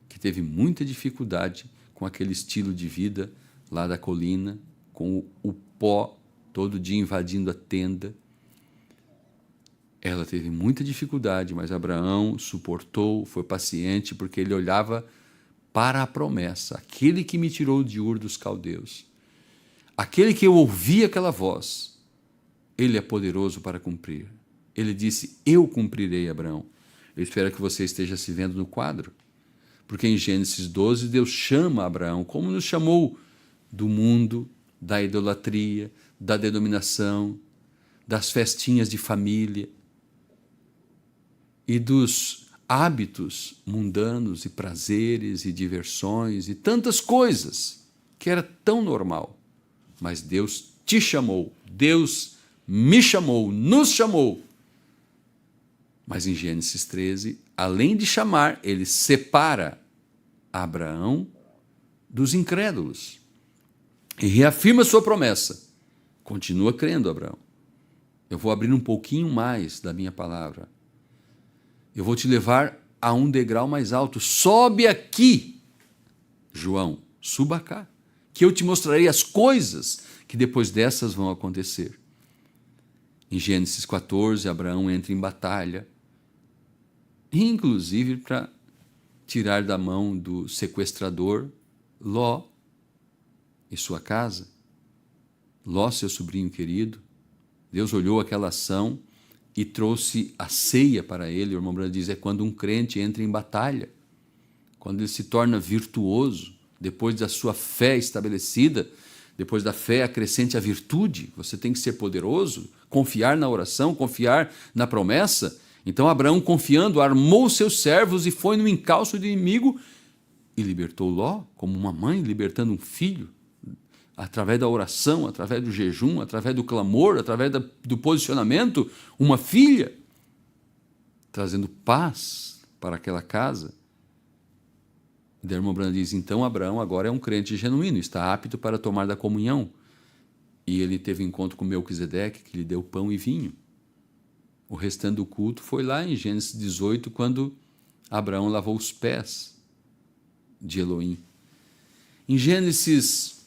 que teve muita dificuldade com aquele estilo de vida lá da colina, com o pó todo dia invadindo a tenda. Ela teve muita dificuldade, mas Abraão suportou, foi paciente, porque ele olhava para a promessa. Aquele que me tirou de Ur dos Caldeus, aquele que eu ouvi aquela voz, ele é poderoso para cumprir. Ele disse, eu cumprirei, Abraão. Eu espero que você esteja se vendo no quadro, porque em Gênesis 12, Deus chama Abraão, como nos chamou do mundo, da idolatria, da denominação, das festinhas de família e dos hábitos mundanos e prazeres e diversões e tantas coisas que era tão normal. Mas Deus te chamou, Deus me chamou, nos chamou. Mas em Gênesis 13, além de chamar, ele separa Abraão dos incrédulos e reafirma sua promessa. Continua crendo, Abraão. Eu vou abrir um pouquinho mais da minha palavra. Eu vou te levar a um degrau mais alto. Sobe aqui, João, suba cá, que eu te mostrarei as coisas que depois dessas vão acontecer. Em Gênesis 14, Abraão entra em batalha, inclusive para tirar da mão do sequestrador Ló e sua casa. Ló, seu sobrinho querido. Deus olhou aquela ação e trouxe a ceia para ele. O irmão Branham diz, é quando um crente entra em batalha, quando ele se torna virtuoso, depois da sua fé estabelecida, depois da fé acrescente a virtude. Você tem que ser poderoso, confiar na oração, confiar na promessa. Então Abraão, confiando, armou seus servos e foi no encalço do inimigo e libertou Ló, como uma mãe libertando um filho, através da oração, através do jejum, através do clamor, através do posicionamento, uma filha, trazendo paz para aquela casa. E a irmã Branham diz, então Abraão agora é um crente genuíno, está apto para tomar da comunhão. E ele teve encontro com Melquisedeque, que lhe deu pão e vinho. O restante do culto foi lá em Gênesis 18, quando Abraão lavou os pés de Elohim. Em Gênesis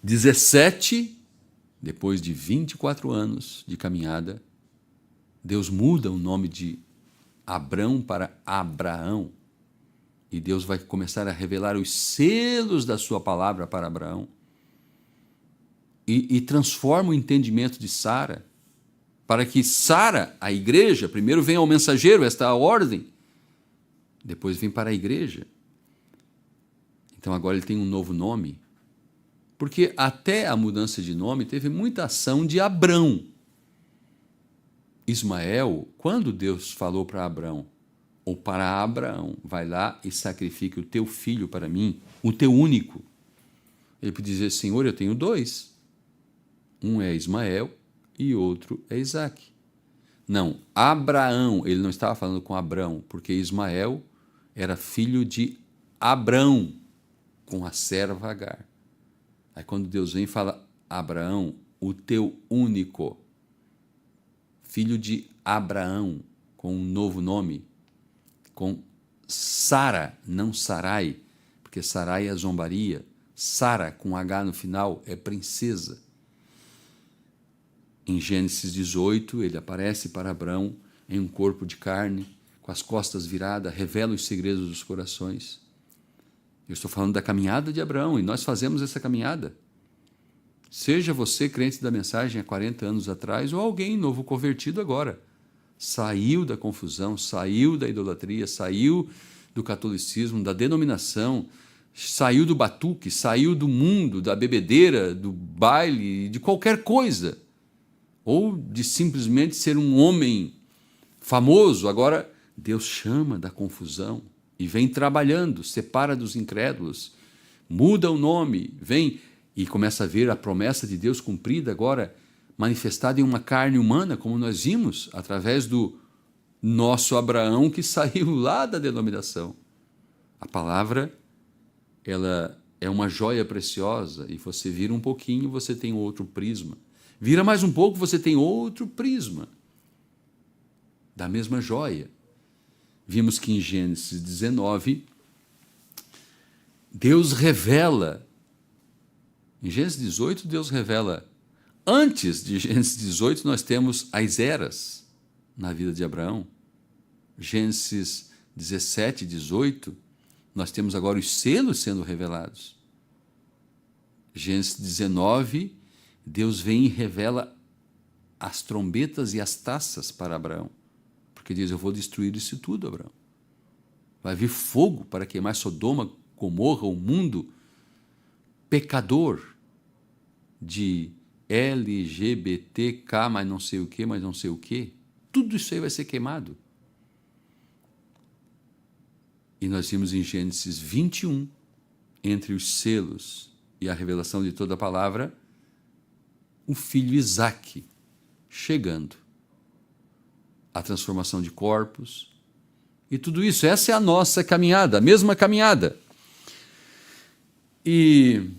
17, depois de 24 anos de caminhada, Deus muda o nome de Abrão para Abraão. E Deus vai começar a revelar os selos da sua palavra para Abraão. E transforma o entendimento de Sara, para que Sara, a igreja, primeiro vem ao mensageiro, esta é a ordem, depois vem para a igreja. Então agora ele tem um novo nome, porque até a mudança de nome teve muita ação de Abrão. Ismael, quando Deus falou para Abrão, ou para Abraão, vai lá e sacrifique o teu filho para mim, o teu único. Ele podia dizer, Senhor, eu tenho dois. Um é Ismael e outro é Isaque. Não, Abraão, ele não estava falando com Abrão, porque Ismael era filho de Abrão, com a serva Agar. Aí quando Deus vem e fala, Abraão, o teu único, filho de Abraão, com um novo nome, com Sara, não Sarai, porque Sarai é zombaria, Sara, com H no final, é princesa. Em Gênesis 18, ele aparece para Abrão em um corpo de carne, com as costas viradas, revela os segredos dos corações. Eu estou falando da caminhada de Abraão, e nós fazemos essa caminhada. Seja você crente da mensagem há 40 anos atrás, ou alguém novo convertido agora. saiu da confusão, saiu da idolatria, saiu do catolicismo, da denominação, saiu do batuque, saiu do mundo, da bebedeira, do baile, de qualquer coisa, ou de simplesmente ser um homem famoso. Agora, Deus chama da confusão e vem trabalhando, separa dos incrédulos, muda o nome, vem e começa a ver a promessa de Deus cumprida agora, manifestada em uma carne humana, como nós vimos, através do nosso Abraão que saiu lá da denominação. A palavra, ela é uma joia preciosa, e você vira um pouquinho, você tem outro prisma. Vira mais um pouco, você tem outro prisma da mesma joia. Vimos que em Gênesis 19, Deus revela. Em Gênesis 18, Deus revela. Antes de Gênesis 18, nós temos as eras na vida de Abraão. Gênesis 17, 18, nós temos agora os selos sendo revelados. Gênesis 19, Deus vem e revela as trombetas e as taças para Abraão. Porque diz, eu vou destruir isso tudo, Abraão. Vai vir fogo para queimar Sodoma, Gomorra, o mundo pecador de LGBTK, mas não sei o que, mas não sei o que. Tudo isso aí vai ser queimado. E nós vimos em Gênesis 21, entre os selos e a revelação de toda a palavra, o filho Isaque chegando. A transformação de corpos e tudo isso. Essa é a nossa caminhada, a mesma caminhada. E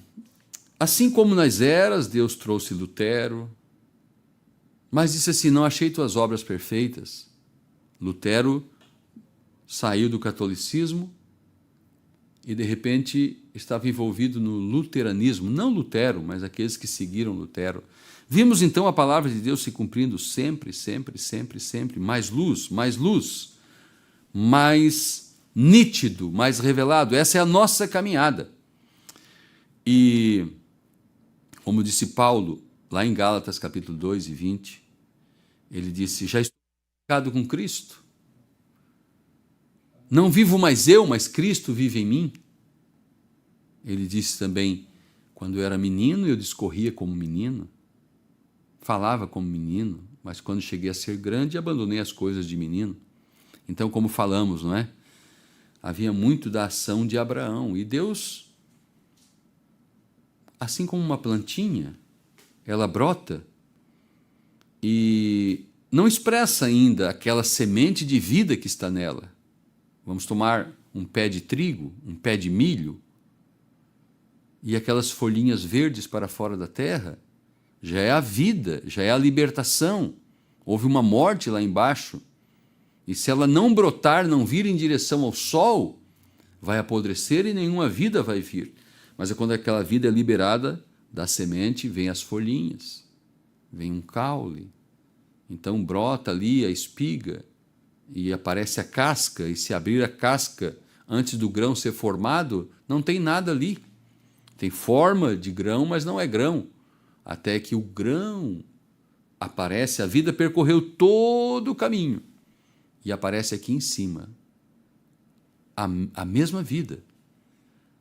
assim como nas eras, Deus trouxe Lutero, mas disse assim, não achei tuas obras perfeitas. Lutero saiu do catolicismo e, de repente, estava envolvido no luteranismo. Não Lutero, mas aqueles que seguiram Lutero. Vimos, então, a palavra de Deus se cumprindo sempre, sempre, sempre, sempre. Mais luz, mais nítido, mais revelado. Essa é a nossa caminhada. E, como disse Paulo, lá em Gálatas, capítulo 2 e 20, ele disse, já estou crucificado com Cristo. Não vivo mais eu, mas Cristo vive em mim. Ele disse também, quando eu era menino, eu discorria como menino, falava como menino, mas quando cheguei a ser grande, abandonei as coisas de menino. Então, como falamos, não é? Havia muito da ação de Abraão. E Deus, assim como uma plantinha, ela brota e não expressa ainda aquela semente de vida que está nela. Vamos tomar um pé de trigo, um pé de milho, e aquelas folhinhas verdes para fora da terra, já é a vida, já é a libertação. Houve uma morte lá embaixo, e se ela não brotar, não vir em direção ao sol, vai apodrecer e nenhuma vida vai vir. Mas é quando aquela vida é liberada da semente, vem as folhinhas, vem um caule, então brota ali a espiga, e aparece a casca, e se abrir a casca antes do grão ser formado, não tem nada ali. Tem forma de grão, mas não é grão. Até que o grão aparece, a vida percorreu todo o caminho e aparece aqui em cima. A mesma vida.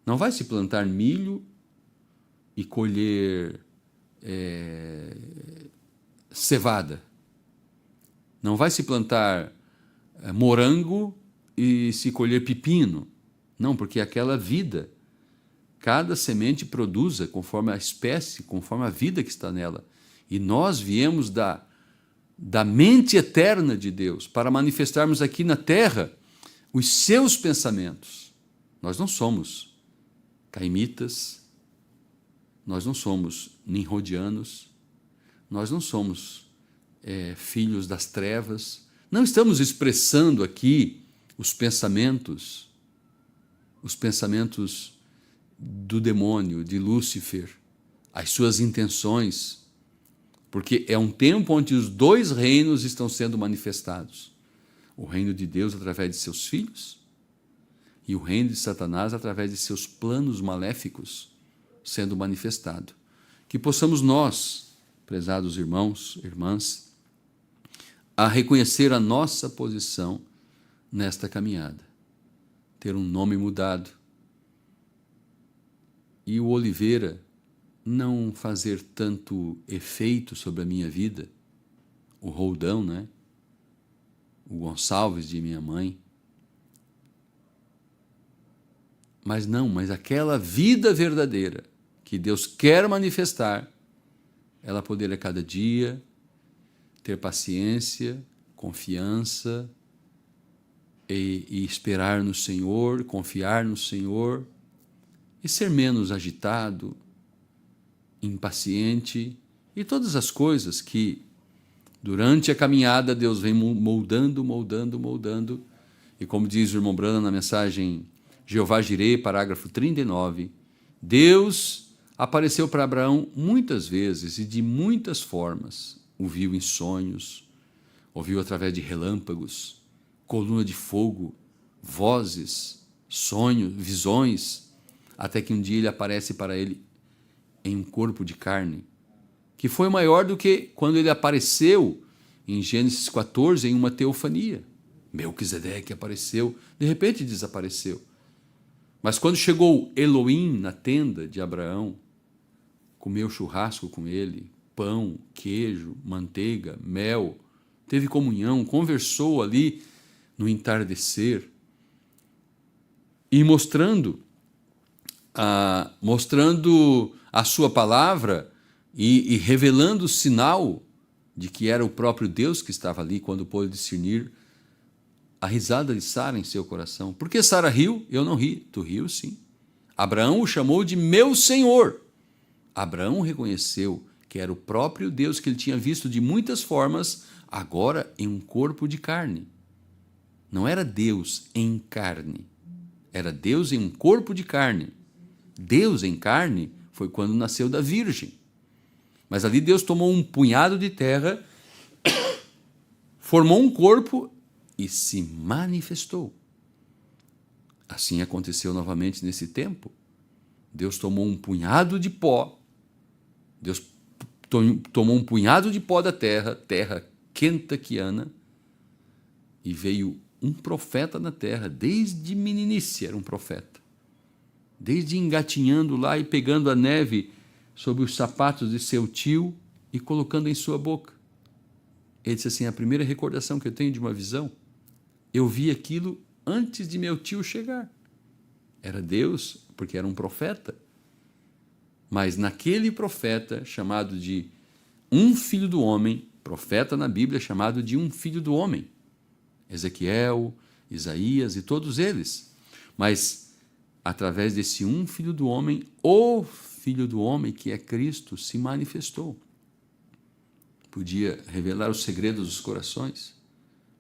Não vai se plantar milho e colher cevada. Não vai se plantar morango e se colher pepino. Não, porque aquela vida, cada semente produza conforme a espécie, conforme a vida que está nela. E nós viemos da mente eterna de Deus para manifestarmos aqui na terra os seus pensamentos. Nós não somos caimitas, nós não somos nimrodianos, nós não somos filhos das trevas. Não estamos expressando aqui os pensamentos do demônio, de Lúcifer, as suas intenções, porque é um tempo onde os dois reinos estão sendo manifestados. O reino de Deus através de seus filhos e o reino de Satanás através de seus planos maléficos sendo manifestado. Que possamos nós, prezados irmãos, irmãs, a reconhecer a nossa posição nesta caminhada, ter um nome mudado. E o Oliveira não fazer tanto efeito sobre a minha vida, o Roldão, né? O Gonçalves de minha mãe. Mas aquela vida verdadeira que Deus quer manifestar, ela poder a cada dia ter paciência, confiança e esperar no Senhor, confiar no Senhor e ser menos agitado, impaciente e todas as coisas que durante a caminhada Deus vem moldando. E como diz o irmão Brana na mensagem Jeová Jireh, parágrafo 39, Deus apareceu para Abraão muitas vezes e de muitas formas. O viu em sonhos, ouviu através de relâmpagos, coluna de fogo, vozes, sonhos, visões, até que um dia ele aparece para ele em um corpo de carne, que foi maior do que quando ele apareceu em Gênesis 14, em uma teofania. Melquisedeque apareceu, de repente desapareceu. Mas quando chegou Elohim na tenda de Abraão, comeu churrasco com ele, pão, queijo, manteiga, mel, teve comunhão, conversou ali no entardecer e mostrando a sua palavra e revelando o sinal de que era o próprio Deus que estava ali quando pôde discernir a risada de Sara em seu coração. Por que Sara riu? Eu não ri. Tu riu, sim. Abraão o chamou de meu Senhor. Abraão reconheceu que era o próprio Deus que ele tinha visto de muitas formas, agora em um corpo de carne. Não era Deus em carne, era Deus em um corpo de carne. Deus em carne foi quando nasceu da Virgem. Mas ali Deus tomou um punhado de terra, formou um corpo e se manifestou. Assim aconteceu novamente nesse tempo. Deus tomou um punhado de pó, Deus tomou um punhado de pó da terra, terra kentuckiana, e veio um profeta na terra, desde meninice era um profeta, desde engatinhando lá e pegando a neve sobre os sapatos de seu tio e colocando em sua boca. Ele disse assim, a primeira recordação que eu tenho de uma visão, eu vi aquilo antes de meu tio chegar. Era Deus, porque era um profeta. Mas naquele profeta, chamado de um filho do homem, profeta na Bíblia chamado de um filho do homem, Ezequiel, Isaías e todos eles. Mas, através desse um filho do homem, o filho do homem, que é Cristo, se manifestou. Podia revelar os segredos dos corações,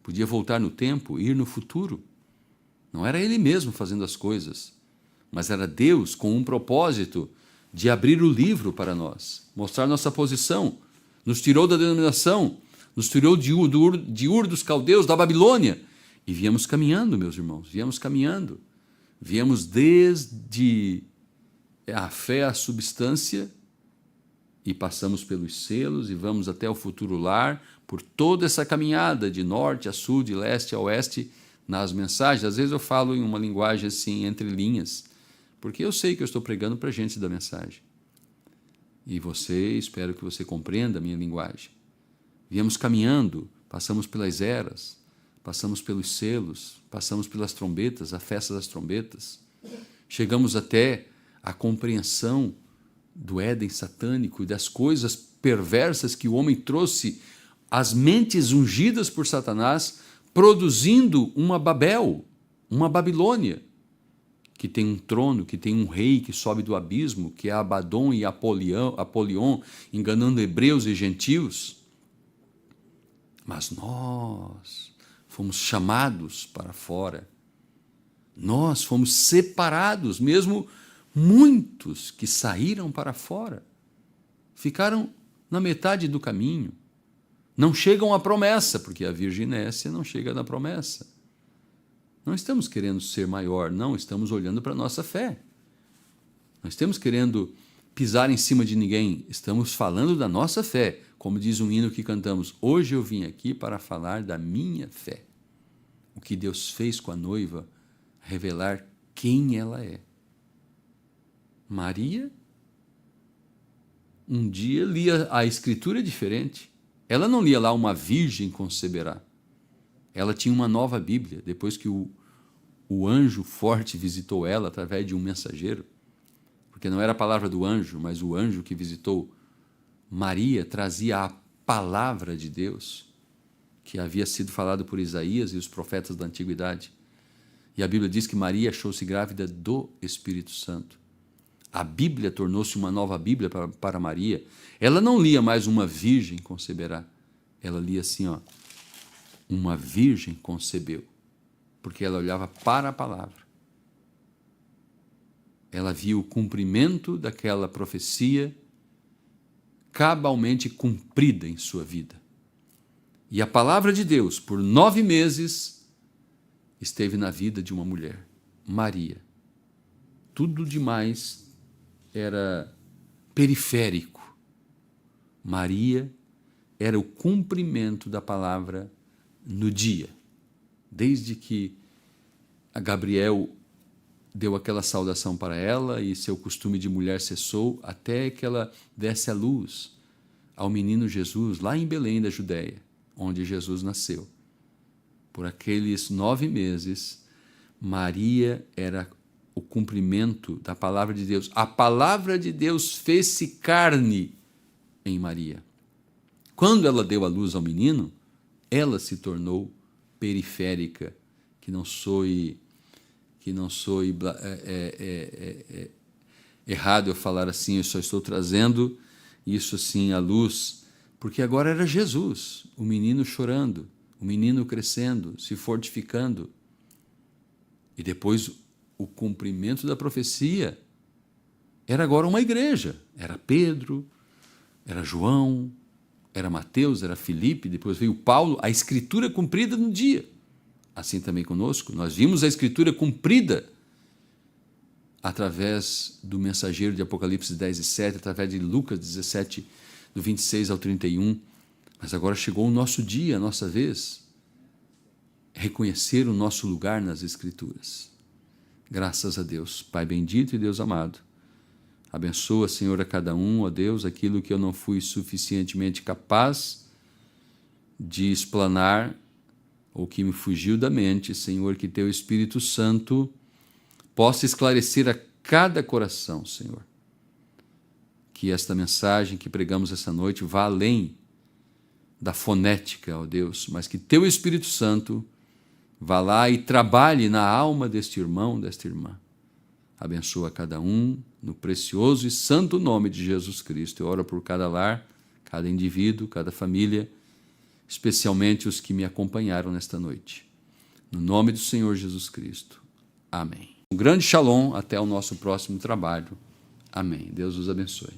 podia voltar no tempo, ir no futuro. Não era ele mesmo fazendo as coisas, mas era Deus com um propósito de abrir o livro para nós, mostrar nossa posição. Nos tirou da denominação, nos tirou de Ur dos Caldeus, da Babilônia, e viemos caminhando, meus irmãos, viemos caminhando. Viemos desde a fé à substância, e passamos pelos selos, e vamos até o futuro lar, por toda essa caminhada, de norte a sul, de leste a oeste, nas mensagens. Às vezes eu falo em uma linguagem assim, entre linhas, porque eu sei que eu estou pregando para a gente da mensagem. E você, espero que você compreenda a minha linguagem. Viemos caminhando, passamos pelas eras, passamos pelos selos, passamos pelas trombetas, a festa das trombetas. Chegamos até a compreensão do Éden satânico e das coisas perversas que o homem trouxe às mentes ungidas por Satanás, produzindo uma Babel, uma Babilônia, que tem um trono, que tem um rei que sobe do abismo, que é Abaddon e Apolion, enganando hebreus e gentios. Mas nós fomos chamados para fora. Nós fomos separados, mesmo muitos que saíram para fora, ficaram na metade do caminho. Não chegam à promessa, porque a virginécia não chega na promessa. Não estamos querendo ser maior, não, estamos olhando para a nossa fé. Nós estamos querendo pisar em cima de ninguém. Estamos falando da nossa fé. Como diz um hino que cantamos, hoje eu vim aqui para falar da minha fé. O que Deus fez com a noiva, revelar quem ela é. Maria, um dia lia a escritura diferente. Ela não lia lá uma virgem conceberá. Ela tinha uma nova Bíblia, depois que o anjo forte visitou ela através de um mensageiro. Porque não era a palavra do anjo, mas o anjo que visitou Maria trazia a palavra de Deus, que havia sido falado por Isaías e os profetas da antiguidade. E a Bíblia diz que Maria achou-se grávida do Espírito Santo. A Bíblia tornou-se uma nova Bíblia para Maria. Ela não lia mais uma virgem conceberá. Ela lia assim, ó, uma virgem concebeu. Porque ela olhava para a palavra. Ela viu o cumprimento daquela profecia cabalmente cumprida em sua vida. E a palavra de Deus, por 9 meses, esteve na vida de uma mulher, Maria. Tudo demais era periférico. Maria era o cumprimento da palavra no dia. Desde que a Gabriel deu aquela saudação para ela e seu costume de mulher cessou, até que ela desse a luz ao menino Jesus, lá em Belém da Judéia, onde Jesus nasceu. Por aqueles 9 meses, Maria era o cumprimento da palavra de Deus. A palavra de Deus fez-se carne em Maria. Quando ela deu a luz ao menino, ela se tornou periférica, que não sou errado eu falar assim, eu só estou trazendo isso assim à luz, porque agora era Jesus, o menino chorando, o menino crescendo, se fortificando. E depois o cumprimento da profecia era agora uma igreja. Era Pedro, era João, era Mateus, era Filipe, depois veio Paulo, a escritura cumprida no dia. Assim também conosco, nós vimos a escritura cumprida através do mensageiro de Apocalipse 10:7, através de Lucas 17, do 26 ao 31. Mas agora chegou o nosso dia, a nossa vez, reconhecer o nosso lugar nas Escrituras. Graças a Deus, Pai bendito e Deus amado. Abençoa, Senhor, a cada um, ó Deus, aquilo que eu não fui suficientemente capaz de explanar ou que me fugiu da mente, Senhor, que Teu Espírito Santo possa esclarecer a cada coração, Senhor. Que esta mensagem que pregamos essa noite vá além da fonética, ó Deus, mas que Teu Espírito Santo vá lá e trabalhe na alma deste irmão, desta irmã. Abençoa cada um, no precioso e santo nome de Jesus Cristo. Eu oro por cada lar, cada indivíduo, cada família, especialmente os que me acompanharam nesta noite. No nome do Senhor Jesus Cristo. Amém. Um grande shalom, até o nosso próximo trabalho. Amém. Deus os abençoe.